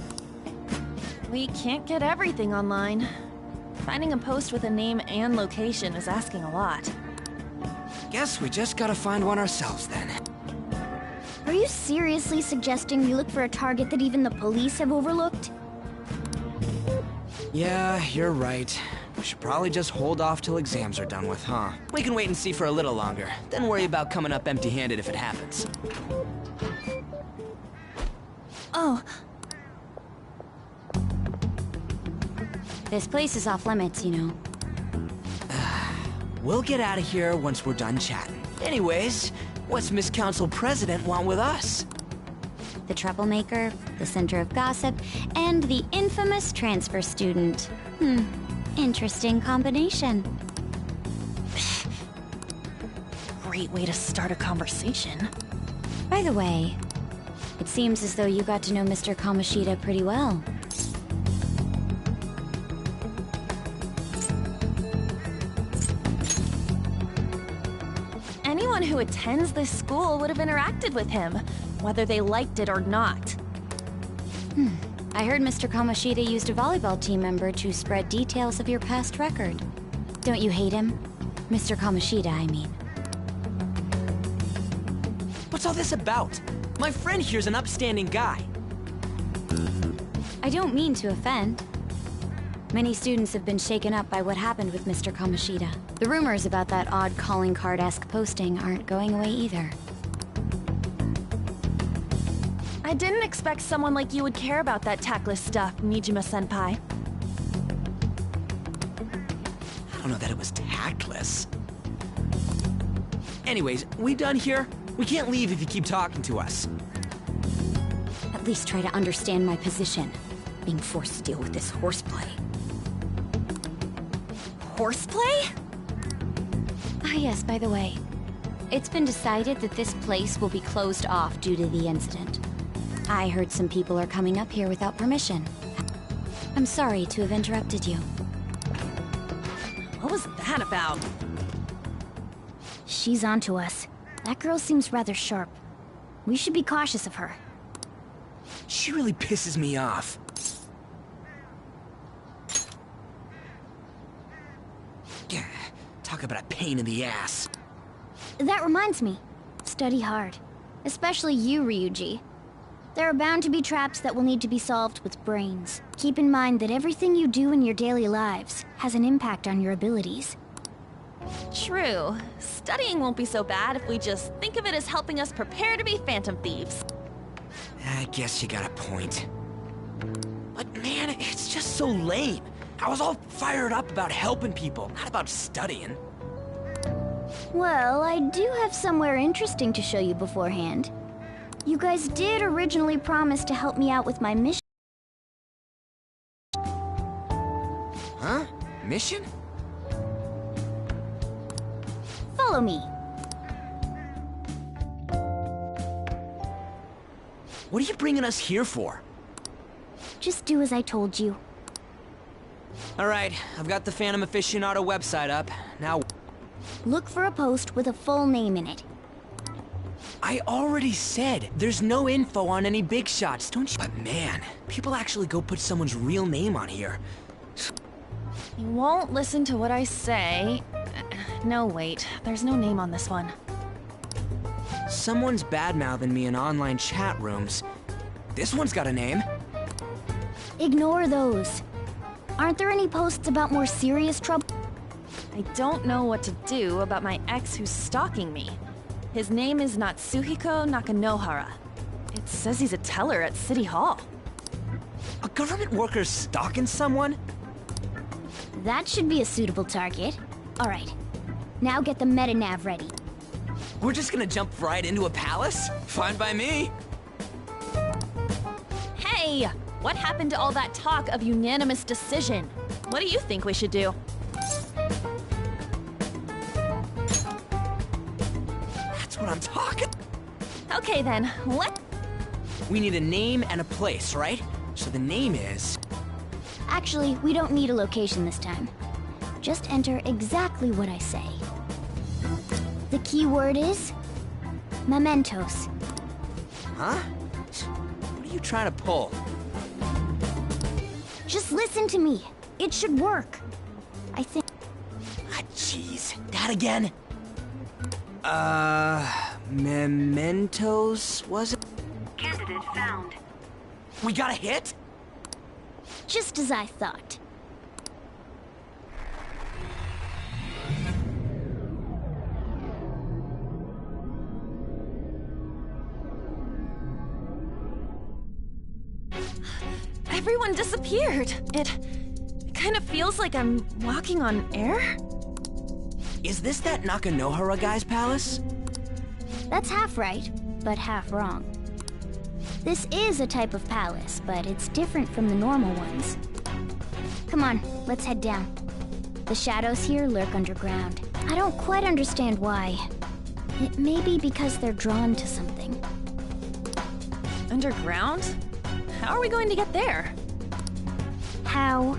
We can't get everything online. Finding a post with a name and location is asking a lot. Guess we just gotta find one ourselves then. Are you seriously suggesting we look for a target that even the police have overlooked? Yeah, you're right. We should probably just hold off till exams are done with, huh? We can wait and see for a little longer, then worry about coming up empty-handed if it happens. Oh. This place is off limits, you know. We'll get out of here once we're done chatting. Anyways, what's Miss Council President want with us? The troublemaker, the center of gossip, and the infamous transfer student. Interesting combination. Great way to start a conversation. By the way, it seems as though you got to know Mr. Kamoshida pretty well. Anyone who attends this school would have interacted with him, whether they liked it or not. I heard Mr. Kamoshida used a volleyball team member to spread details of your past record. Don't you hate him? Mr. Kamoshida, I mean. What's all this about? My friend here's an upstanding guy. I don't mean to offend. Many students have been shaken up by what happened with Mr. Kamoshida. The rumors about that odd calling card-esque posting aren't going away either. I didn't expect someone like you would care about that tactless stuff, Nijima-senpai. I don't know that it was tactless. Anyways, we done here? We can't leave if you keep talking to us. At least try to understand my position. Being forced to deal with this horseplay. Horseplay? Ah yes, by the way. It's been decided that this place will be closed off due to the incident. I heard some people are coming up here without permission. I'm sorry to have interrupted you. What was that about? She's onto us. That girl seems rather sharp. We should be cautious of her. She really pisses me off. Yeah, talk about a pain in the ass. That reminds me. Study hard. Especially you, Ryuji. There are bound to be traps that will need to be solved with brains. Keep in mind that everything you do in your daily lives has an impact on your abilities. True. Studying won't be so bad if we just think of it as helping us prepare to be phantom thieves. I guess you got a point. But man, it's just so lame. I was all fired up about helping people, not about studying. Well, I do have somewhere interesting to show you beforehand. You guys did originally promise to help me out with my mission. Huh? Mission? Follow me. What are you bringing us here for? Just do as I told you. Alright, I've got the Phantom Aficionado website up. Now... Look for a post with a full name in it. I already said there's no info on any big shots, don't you? But man, people actually go put someone's real name on here. You won't listen to what I say. No, wait. There's no name on this one. Someone's bad-mouthing me in online chat rooms. This one's got a name. Ignore those. Aren't there any posts about more serious trouble? I don't know what to do about my ex who's stalking me. His name is Natsuhiko Nakanohara. It says he's a teller at City Hall. A government worker stalking someone? That should be a suitable target. Alright, now get the meta-nav ready. We're just gonna jump right into a palace? Fine by me. Hey! What happened to all that talk of unanimous decision? What do you think we should do? That's what I'm talking. Okay then, We need a name and a place, right? So the name is... Actually, we don't need a location this time. Just enter exactly what I say. The key word is... mementos. Huh? What are you trying to pull? Just listen to me. It should work. I think... Ah, jeez. That again? Mementos, was it? Candidate found. We got a hit? Just as I thought. everyone disappeared. It kind of feels like I'm walking on air. Is this that Nakanohara guy's palace? That's half right, but half wrong. This is a type of palace, but it's different from the normal ones. Come on, let's head down. The shadows here lurk underground. I don't quite understand why. It may be because they're drawn to something. Underground? How are we going to get there? How?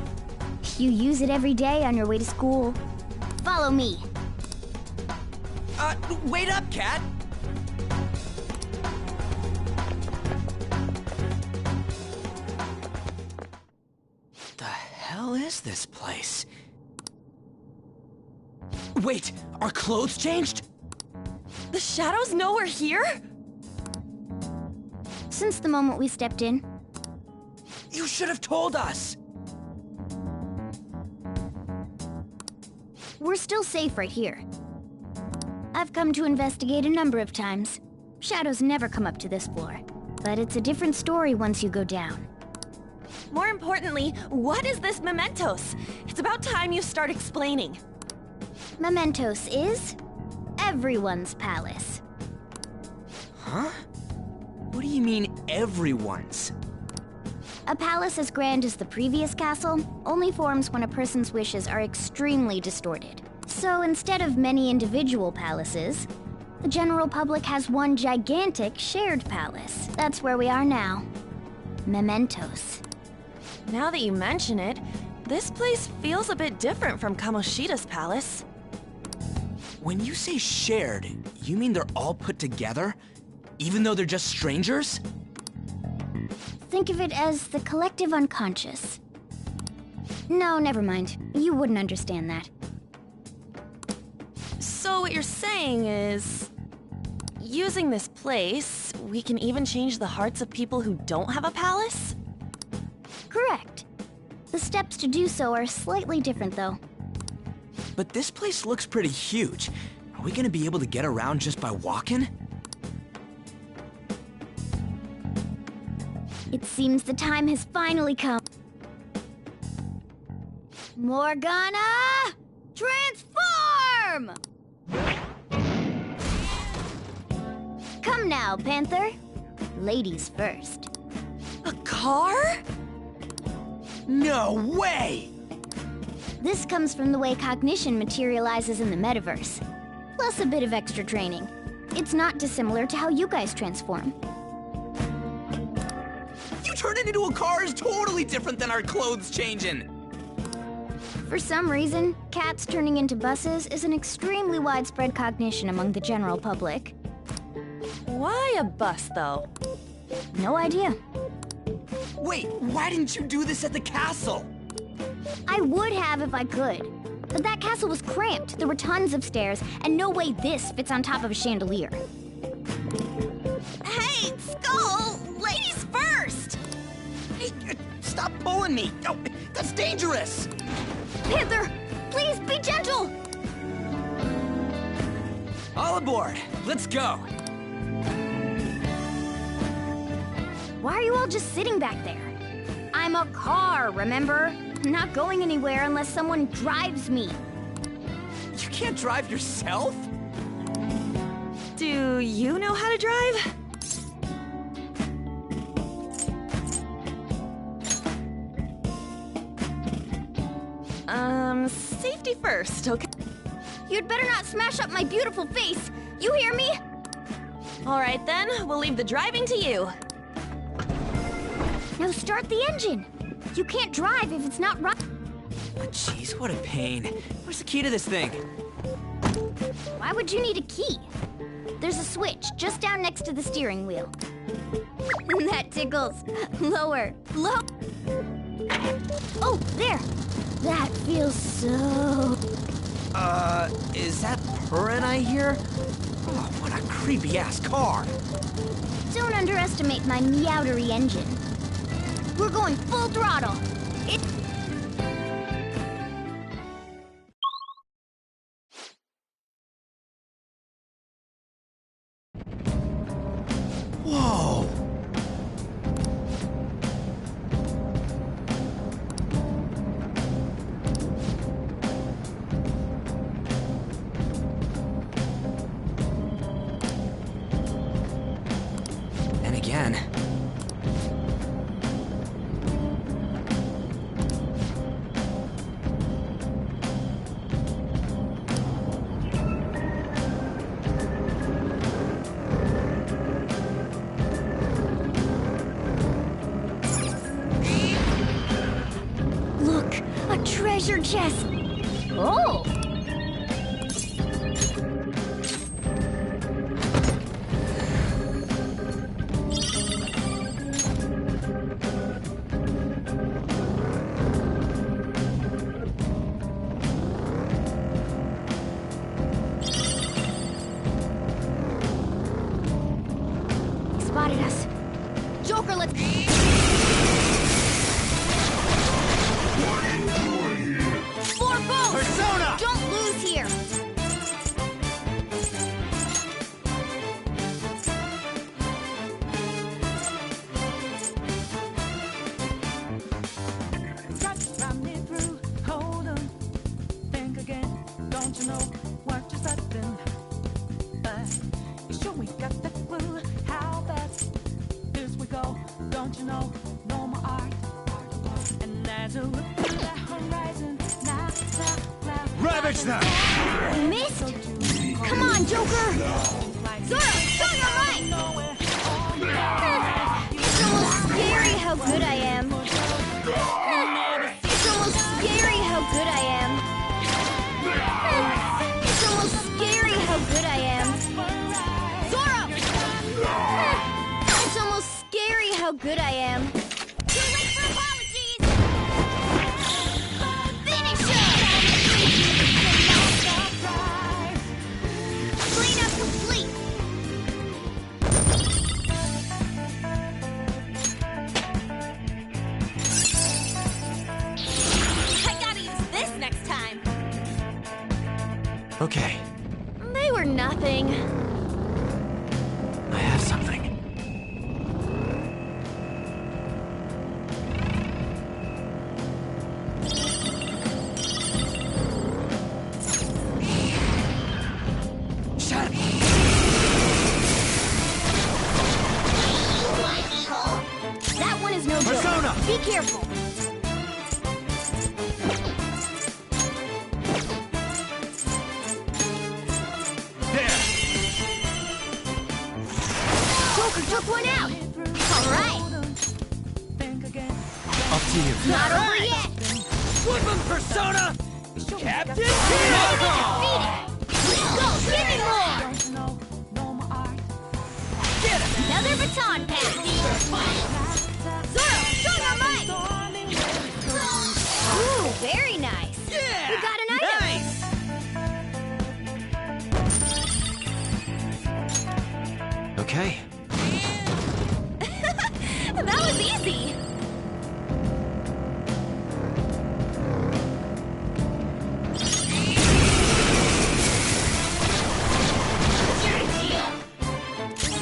You use it every day on your way to school. Follow me. Wait up, Cat! The hell is this place? Wait, our clothes changed? The shadows know we're here? Since the moment we stepped in. You should have told us! We're still safe right here. I've come to investigate a number of times. Shadows never come up to this floor. But it's a different story once you go down. More importantly, what is this mementos? It's about time you start explaining. Mementos is everyone's palace. Huh? What do you mean, everyone's? A palace as grand as the previous castle only forms when a person's wishes are extremely distorted. So instead of many individual palaces, the general public has one gigantic shared palace. That's where we are now. Mementos. Now that you mention it, this place feels a bit different from Kamoshida's palace. When you say shared, you mean they're all put together? Even though they're just strangers? Think of it as the collective unconscious. No, never mind. You wouldn't understand that. So what you're saying is... using this place, we can even change the hearts of people who don't have a palace? Correct. The steps to do so are slightly different, though. But this place looks pretty huge. Are we gonna be able to get around just by walking? It seems the time has finally come. Morgana! Transform! Come now, Panther. Ladies first. A car? No way! This comes from the way cognition materializes in the metaverse. Plus a bit of extra training. It's not dissimilar to how you guys transform. You turning into a car is totally different than our clothes changing! For some reason, cats turning into buses is an extremely widespread cognition among the general public. Why a bus, though? No idea. Wait, why didn't you do this at the castle? I would have if I could. But that castle was cramped. There were tons of stairs, and no way this fits on top of a chandelier. Hey, Skull! Ladies first! Hey, stop pulling me! Oh, that's dangerous! Panther, please be gentle! All aboard! Let's go! Why are you all just sitting back there? I'm a car, remember? I'm not going anywhere unless someone drives me. You can't drive yourself? Do you know how to drive? Safety first, okay? You'd better not smash up my beautiful face. You hear me? All right then, we'll leave the driving to you. Now start the engine. You can't drive if it's not right. Oh, jeez, what a pain. Where's the key to this thing? Why would you need a key? There's a switch just down next to the steering wheel. That tickles. Lower. Low. Oh, there. That feels so... Is that purring I hear? Oh, what a creepy-ass car. Don't underestimate my meowdery engine. We're going full throttle. Whoa! And again. Look, a treasure chest. Oh! Spotted us. Joker, let's... Four boats! Persona! Don't lose here! Hold on, think again. Don't you know what just happened? But you sure we got the clue how fast this we go. Don't you know? No more art. And as a look to the horizon, Ravage them! Missed? Come on, Joker! Zoro, show your might! It's almost scary how good I am. It's almost scary how good I am. It's almost scary how good I am. Zoro! It's almost scary how good I am. Too late for apologies! Finish it! Cleanup complete! I gotta use this next time. Okay, They were nothing. I have something. Shut up! That one is no joke. Persona! Be careful. There! Joker took one out. All right. Up to you. Not over yet. Flip him, Persona! Captain Defeat it. Go, give me more. Another baton pass. Zoro, show your might. Ooh, very nice. Yeah! You got an item. Nice! Okay. That was easy.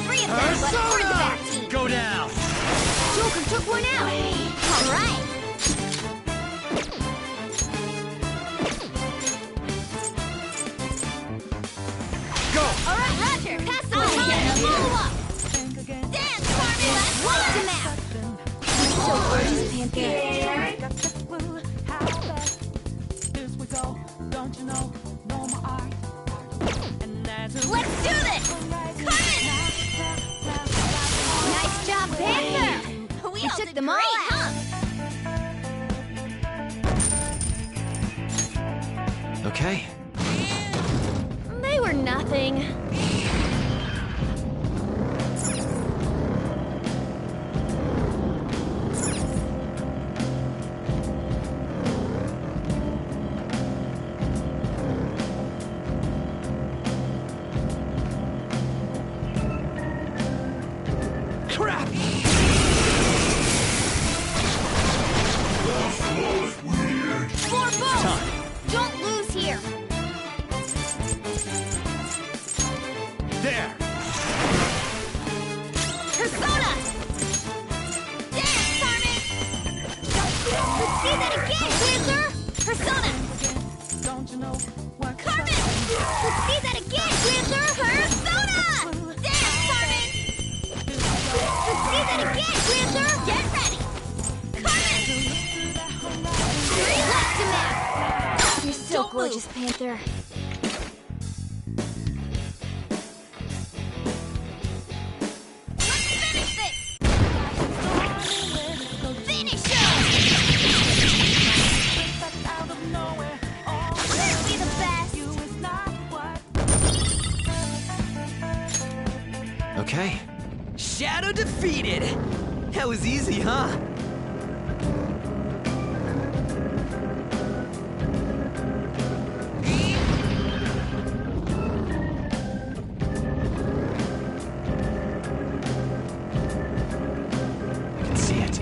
Three of them, but for the back team. Go down! Joker took one out. All right. Panther. Let's do this! Carmen! Nice job, Panther! We You all took did them all great, out. huh? Okay. They were nothing. Crap! More boats! Don't lose here! There! Persona! Dance, Carmen! Let's see that again, Panther! Persona! Carmen! Let's see that again, Panther! Persona! Dance, Carmen! Let's see that again, Panther! Get ready! Carmen! Left to map! You're so Don't gorgeous, move. Panther. Let's finish this! Finish Clearly the best! Okay. Shadow defeated! That was easy, huh? I can see it.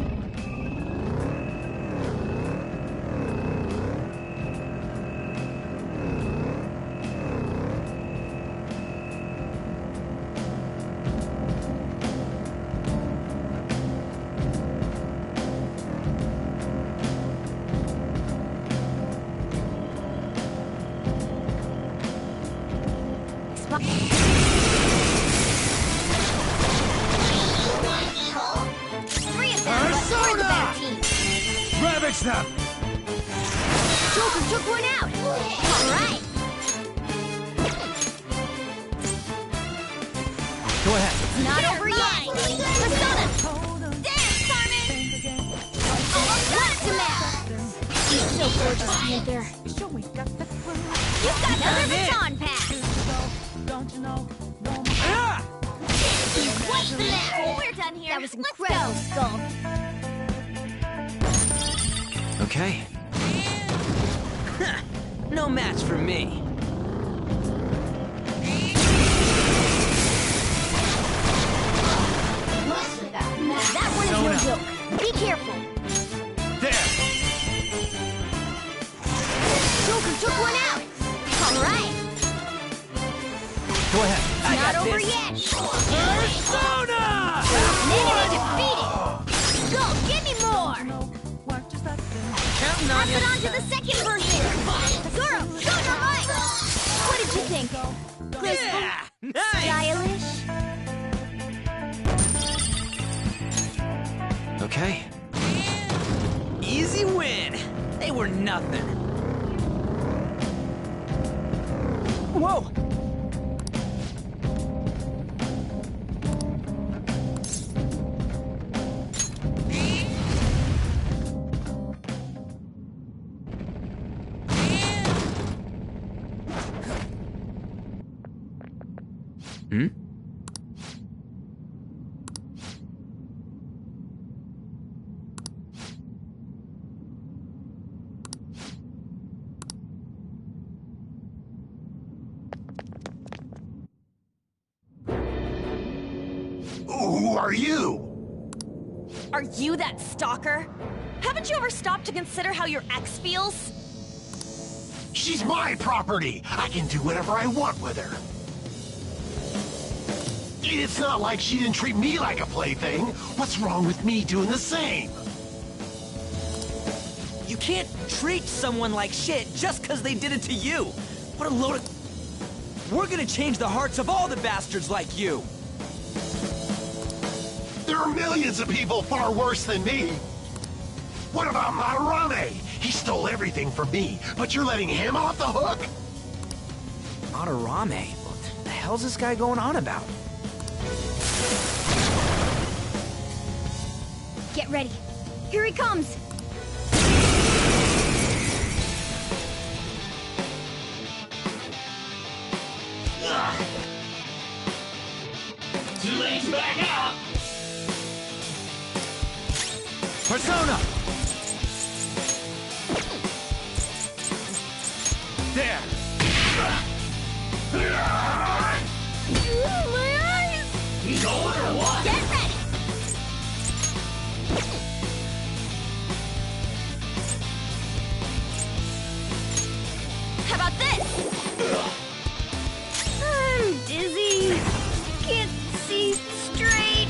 Three of them, but we're the better team. Ravage them! Joker took one out! Alright! Go ahead. Not over yet! Persona! Dance, Carmen! Almost got it to match! You're so gorgeous, Panther. You've got another baton pass! What's the matter? We're done here. That was incredible, Skull. Okay. No match for me. That one is no joke. Be careful. There! Joker took one out. Alright. Go ahead. I Not got over this. yet. Persona! Enemy defeated. Go, give me more. Counting on Pass you. it on to the second version. Zoro, show your might. What did you think? Graceful? Yeah! Nice! Stylish? Okay. Easy win. They were nothing. Whoa! Hmm? Who are you? Are you that stalker? Haven't you ever stopped to consider how your ex feels? She's my property. I can do whatever I want with her. It's not like she didn't treat me like a plaything. What's wrong with me doing the same? You can't treat someone like shit just because they did it to you. What a load of... We're gonna change the hearts of all the bastards like you. There are millions of people far worse than me. What about Madarame? He stole everything from me, but you're letting him off the hook? Madarame? What the hell's this guy going on about? Get ready. Here he comes. Too late to back out! Persona! There! Ooh, my eyes! You going or what? Get ready! How about this? I'm dizzy. Can't see straight.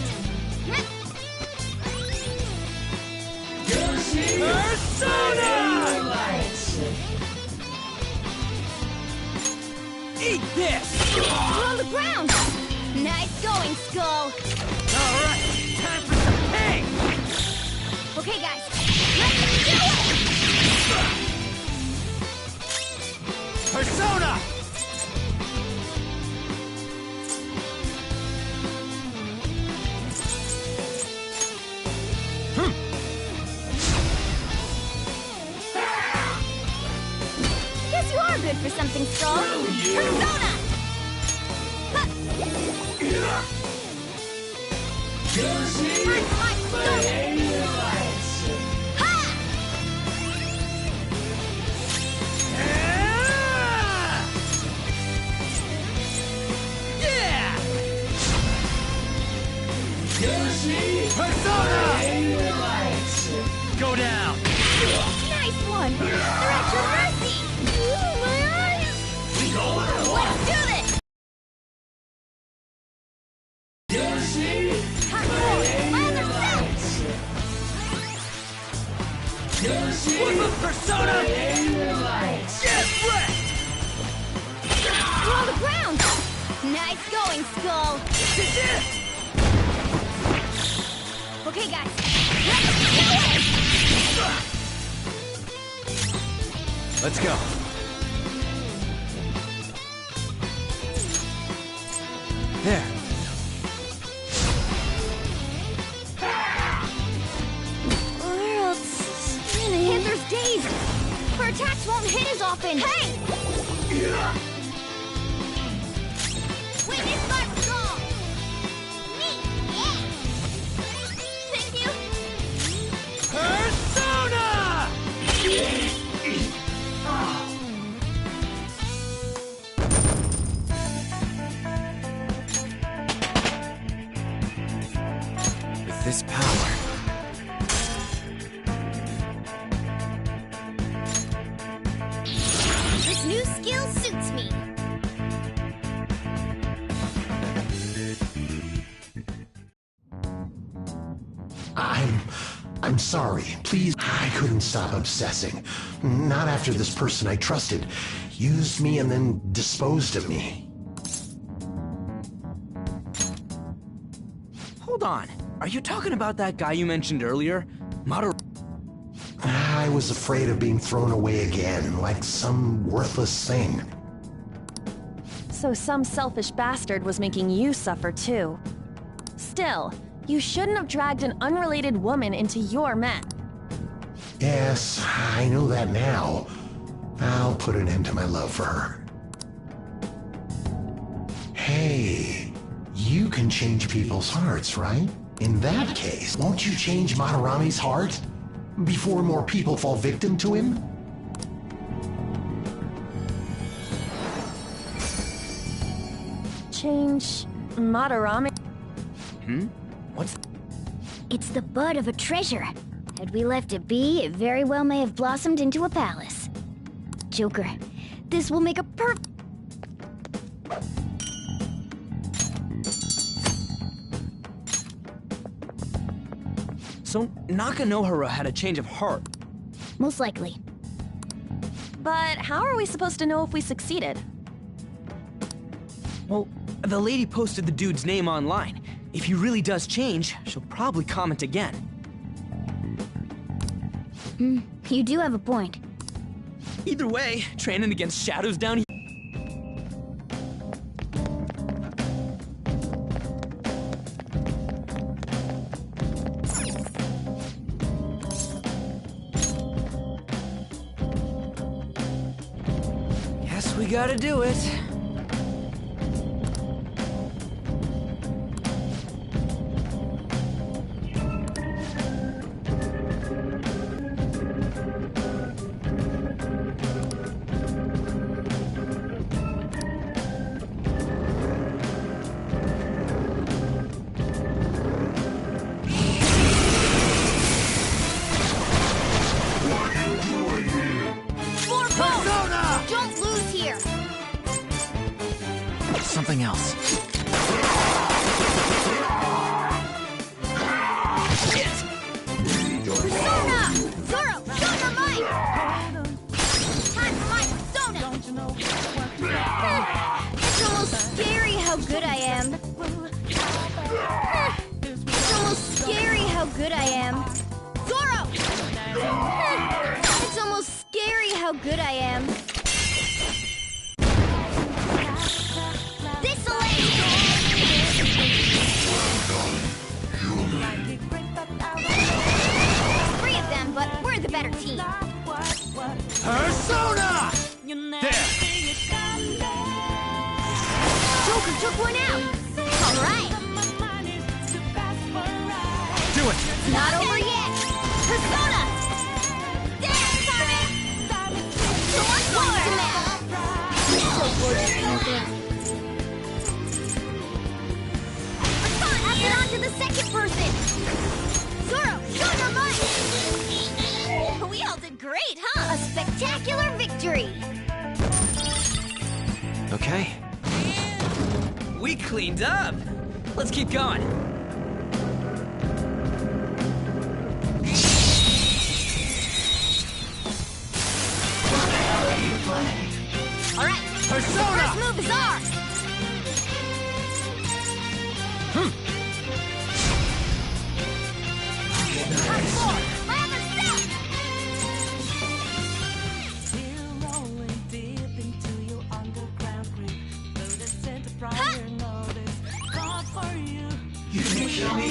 Persona! Eat this! We're on the ground! Nice going, Skull! Alright, time for some pain! Okay, guys, let's do it! Persona! Guess you are good for something, Skull! Persona! Go down! Nice one! They're at your mercy! Ooh, my eyes! Let's do this! What's up, Persona? Get wrecked! We're on the ground! Nice going, Skull! This is it! Okay, guys, let's do it! Let's go. There. Hither's dazed! Her attacks won't hit as often! Hey! Witness my resolve! Me! Yeah! Thank you! Persona! With this power... This new skill suits me! I'm sorry. Please, I couldn't stop obsessing. Not after this person I trusted used me and then disposed of me. Hold on. Are you talking about that guy you mentioned earlier? I was afraid of being thrown away again, like some worthless thing. So some selfish bastard was making you suffer too. Still, you shouldn't have dragged an unrelated woman into your mess. Yes, I know that now. I'll put an end to my love for her. Hey, you can change people's hearts, right? In that case, won't you change Madarame's heart? Before more people fall victim to him? Change Madarame? What's... It's the bud of a treasure. Had we left it be, it very well may have blossomed into a palace. Joker, this will make a So, Nakanohara had a change of heart. Most likely. But how are we supposed to know if we succeeded? Well, the lady posted the dude's name online. If he really does change, she'll probably comment again. You do have a point. Either way, training against shadows down here. Guess we gotta do it. Don't lose here! Something else. Persona! Zoro, show your might! Time for my persona! It's almost scary how good I am. It's almost scary how good I am. Zoro! It's almost scary how good I am. Three of them, but we're the better team. Persona! There! Joker took one out. All right. Do it! It's not over yet. Persona! There, Carmen! So what's the matter? So gorgeous, Joker. Pass it on to the second person. Zoro, show your might! We all did great, huh? A spectacular victory! Okay. We cleaned up. Let's keep going. All right, Persona! first move is ours!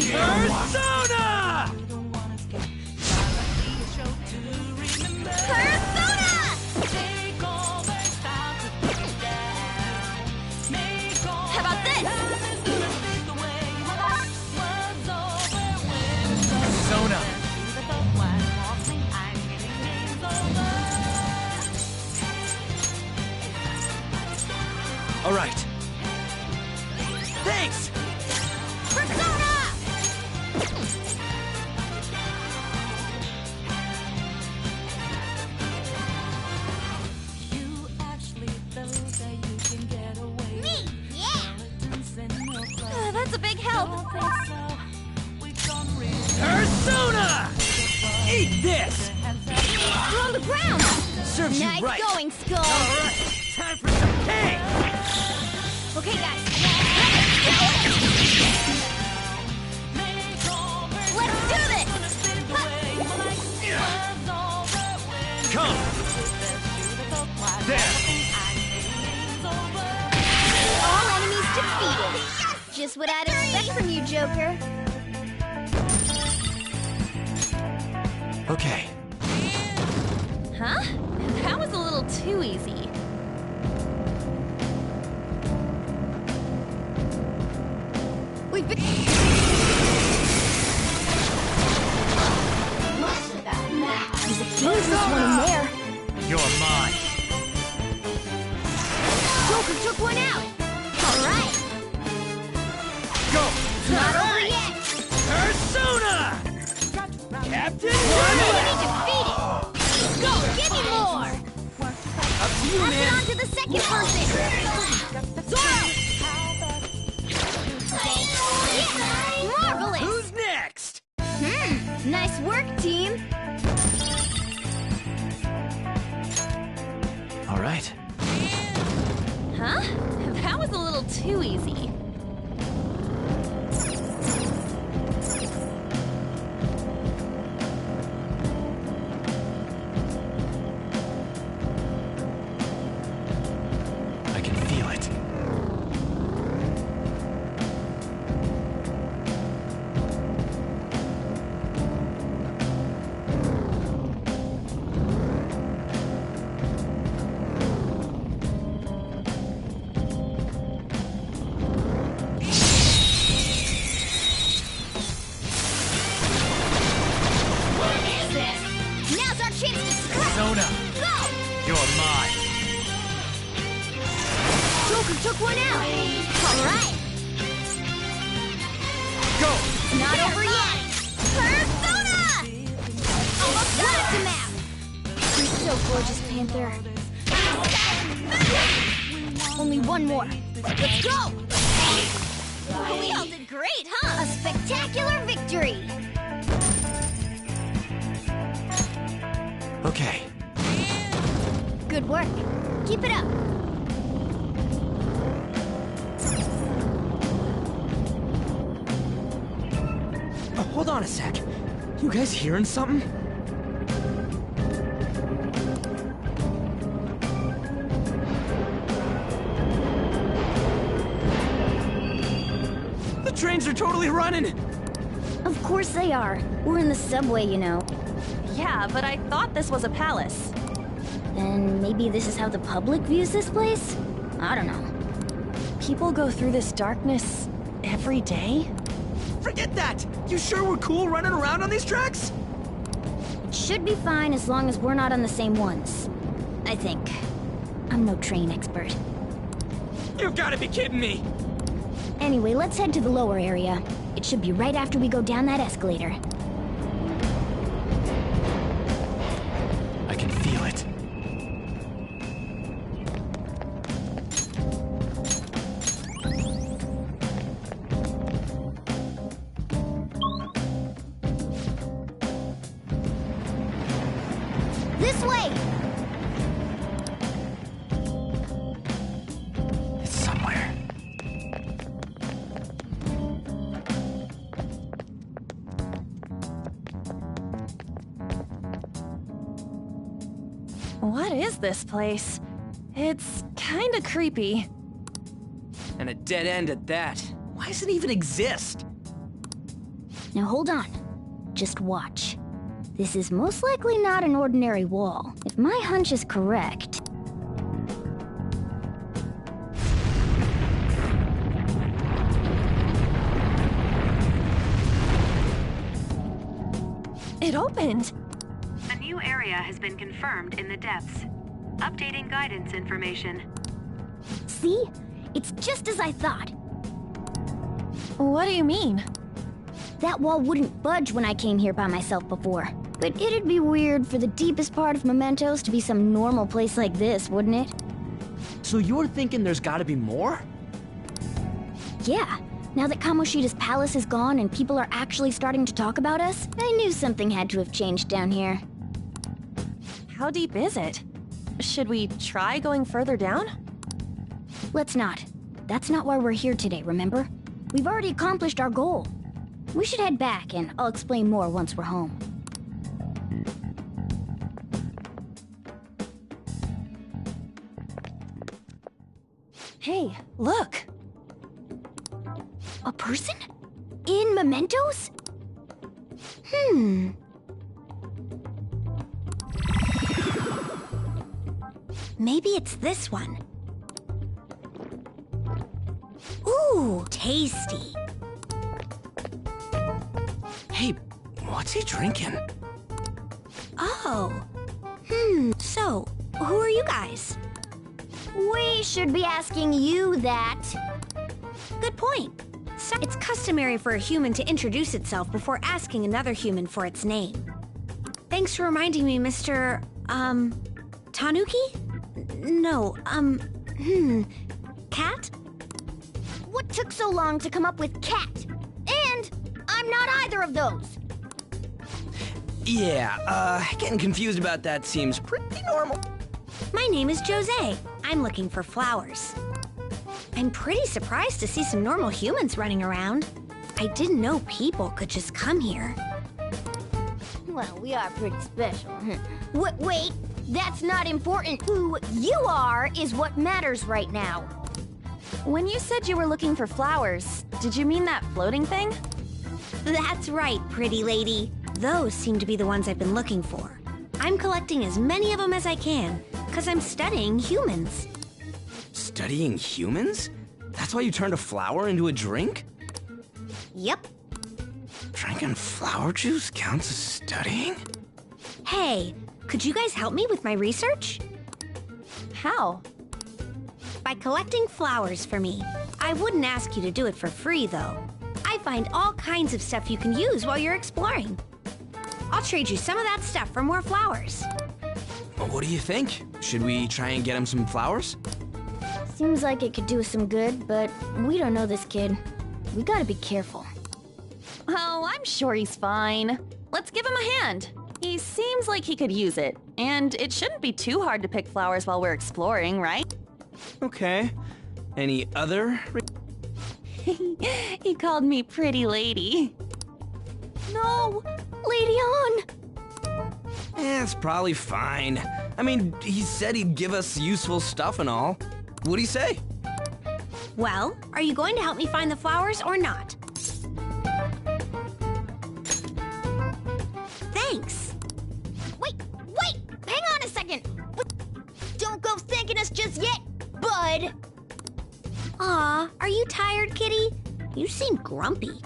Persona! How about this? Persona! All right. Thanks! Persona! Me, yeah! That's a big help. Persona! Eat this! You're on the ground! Serves you Nice right. going, Skull! Alright, time for some cake! Okay, guys. Let's do this! Come! There! All enemies defeated. Just what I'd expect from you, Joker. Okay. Huh? That was a little too easy. We've been... There's a dangerous one in there. You're mine! Joker took one out. All right. Go! It's not over yet. Persona! Captain Enemy defeated. Go, give me more. Up to you, Pass it man. on to the second person. Zoro! Yeah, marvelous. Who's next? Nice work, team. All right. Huh? That was a little too easy. Panther. Only one more. Let's go! We all did great, huh? A spectacular victory! Okay. Good work. Keep it up. Oh, hold on a sec. You guys hearing something? The trains are totally running! Of course they are. We're in the subway, you know. Yeah, but I thought this was a palace. Then maybe this is how the public views this place? I don't know. People go through this darkness every day? Forget that! You sure we're cool running around on these tracks? It should be fine as long as we're not on the same ones. I think. I'm no train expert. You've gotta be kidding me! Anyway, let's head to the lower area. It should be right after we go down that escalator. I can feel it. This way! It's somewhere. What is this place? It's kinda creepy. And a dead end at that. Why does it even exist? Now hold on. Just watch. This is most likely not an ordinary wall. If my hunch is correct... It opened! A new area has been confirmed in the depths. Updating guidance information. See? It's just as I thought. What do you mean? That wall wouldn't budge when I came here by myself before. But it'd be weird for the deepest part of Mementos to be some normal place like this, wouldn't it? So you're thinking there's gotta be more? Yeah. Now that Kamoshida's palace is gone and people are actually starting to talk about us, I knew something had to have changed down here. How deep is it? Should we try going further down? Let's not. That's not why we're here today, remember? We've already accomplished our goal. We should head back, and I'll explain more once we're home. Hey, look! A person? In Mementos? Maybe it's this one. Ooh, tasty. Hey, what's he drinking? Oh. So, who are you guys? We should be asking you that. Good point. So it's customary for a human to introduce itself before asking another human for its name. Thanks for reminding me, Mr. Tanuki? No, Cat? What took so long to come up with cat? And I'm not either of those. Yeah, getting confused about that seems pretty normal. My name is Jose. I'm looking for flowers. I'm pretty surprised to see some normal humans running around. I didn't know people could just come here. Well, we are pretty special. Wait, that's not important. Who you are is what matters right now. When you said you were looking for flowers, did you mean that floating thing? That's right, pretty lady. Those seem to be the ones I've been looking for. I'm collecting as many of them as I can, because I'm studying humans. Studying humans? That's why you turned a flower into a drink? Yep. Drinking flower juice counts as studying? Hey, could you guys help me with my research? How? By collecting flowers for me. I wouldn't ask you to do it for free, though. I find all kinds of stuff you can use while you're exploring. I'll trade you some of that stuff for more flowers. Well, what do you think? Should we try and get him some flowers? Seems like it could do us some good, but we don't know this kid. We gotta be careful. Oh, I'm sure he's fine. Let's give him a hand. He seems like he could use it, and it shouldn't be too hard to pick flowers while we're exploring, right? Okay. Any other? He called me pretty lady. No! Lady on! It's probably fine. I mean, he said he'd give us useful stuff and all. What'd he say? Well, are you going to help me find the flowers or not? Thanks. Wait! Hang on a second! Don't go thanking us just yet, bud! Aw, are you tired, kitty? You seem grumpy.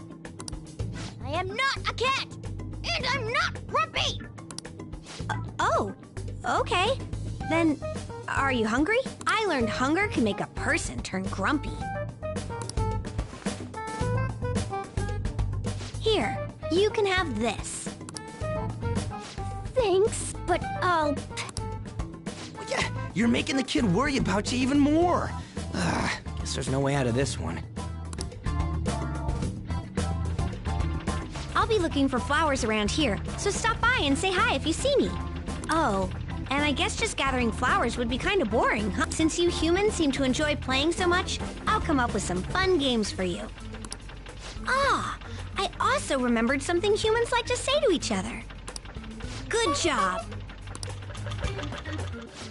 I am not a cat! And I'm not grumpy! Oh, okay. Then, are you hungry? I learned hunger can make a person turn grumpy. Here, you can have this. Thanks, but I'll... Yeah, you're making the kid worry about you even more. Guess there's no way out of this one. I'll be looking for flowers around here, so stop by and say hi if you see me. Oh, and I guess just gathering flowers would be kind of boring, huh? Since you humans seem to enjoy playing so much, I'll come up with some fun games for you. Ah, I also remembered something humans like to say to each other. Good job.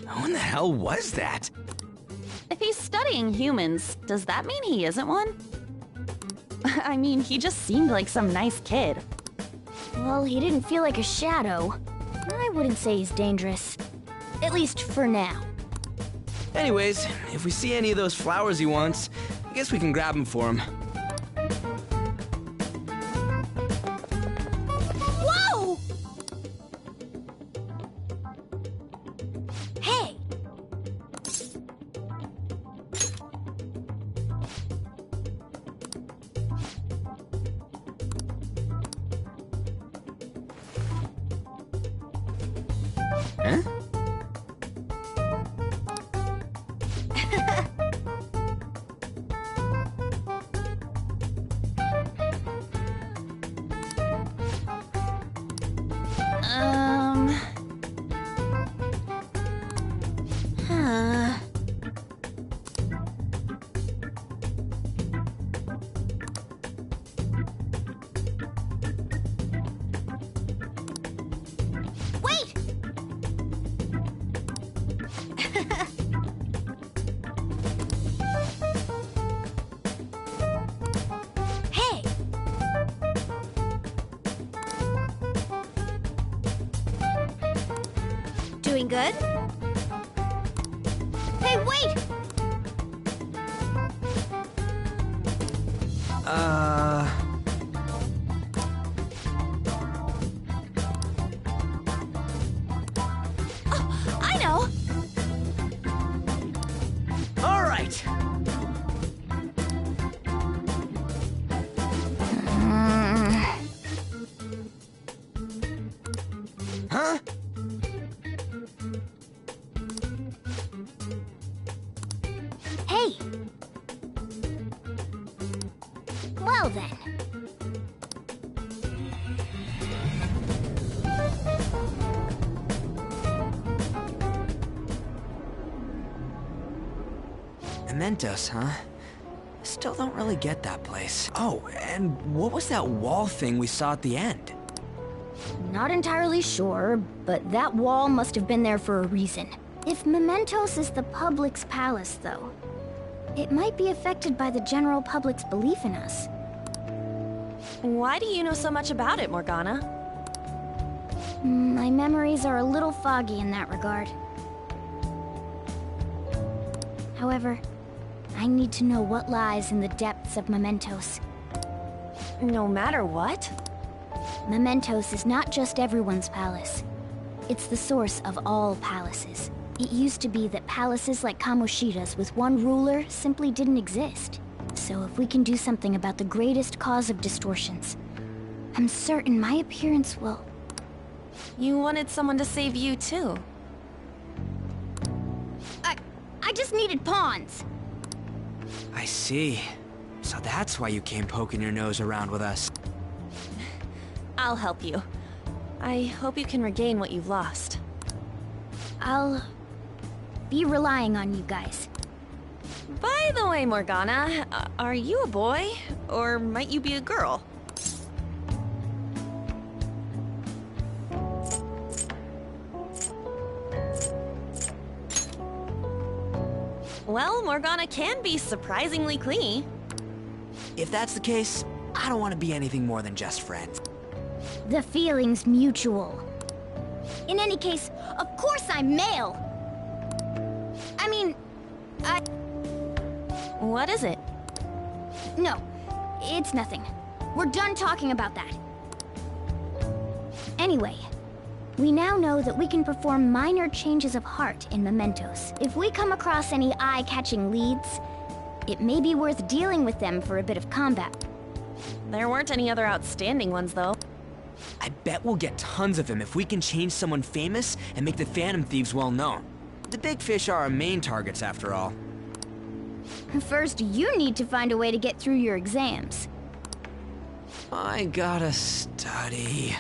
Who in the hell was that? If he's studying humans, does that mean he isn't one? I mean, he just seemed like some nice kid. Well, he didn't feel like a shadow. I wouldn't say he's dangerous. At least for now. Anyways, if we see any of those flowers he wants, I guess we can grab them for him. Whoa! Hey! Huh? Wait! Hey! Doing good? Hey, wait! Oh, I know! All right. Huh? Hey! Well then. Mementos, huh? Still don't really get that place. Oh, and what was that wall thing we saw at the end? Not entirely sure, but that wall must have been there for a reason. If Mementos is the public's palace, though, it might be affected by the general public's belief in us. Why do you know so much about it, Morgana? My memories are a little foggy in that regard. However, I need to know what lies in the depths of Mementos. No matter what? Mementos is not just everyone's palace. It's the source of all palaces. It used to be that palaces like Kamoshida's with one ruler simply didn't exist. So if we can do something about the greatest cause of distortions, I'm certain my appearance will... You wanted someone to save you, too. I just needed pawns. I see. So that's why you came poking your nose around with us. I'll help you. I hope you can regain what you've lost. I'll be relying on you guys. By the way, Morgana, are you a boy? Or might you be a girl? Well, Morgana can be surprisingly clingy. If that's the case, I don't want to be anything more than just friends. The feeling's mutual. In any case, of course I'm male. I mean, What is it? No, it's nothing. We're done talking about that. Anyway, we now know that we can perform minor changes of heart in mementos. If we come across any eye-catching leads, it may be worth dealing with them for a bit of combat. There weren't any other outstanding ones, though. I bet we'll get tons of them if we can change someone famous and make the Phantom Thieves well known. The big fish are our main targets, after all. First, you need to find a way to get through your exams. I gotta study.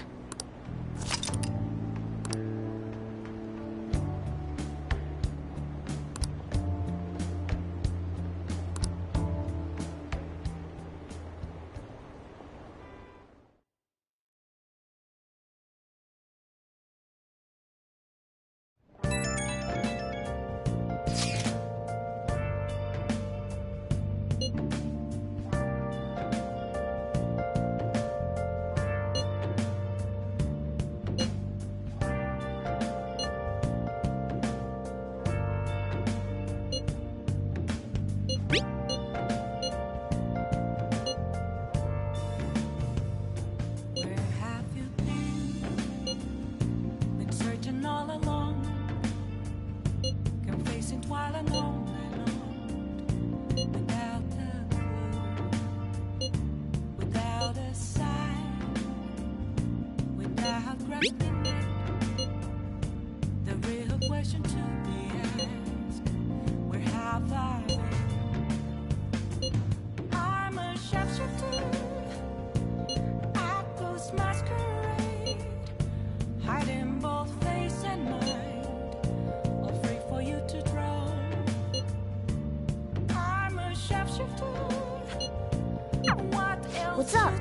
What's up?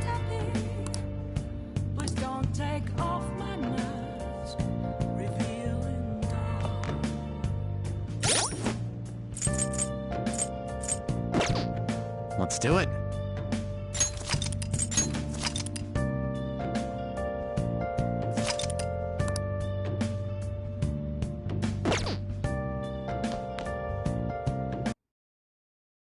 Please don't take off my mask, revealing Let's do it.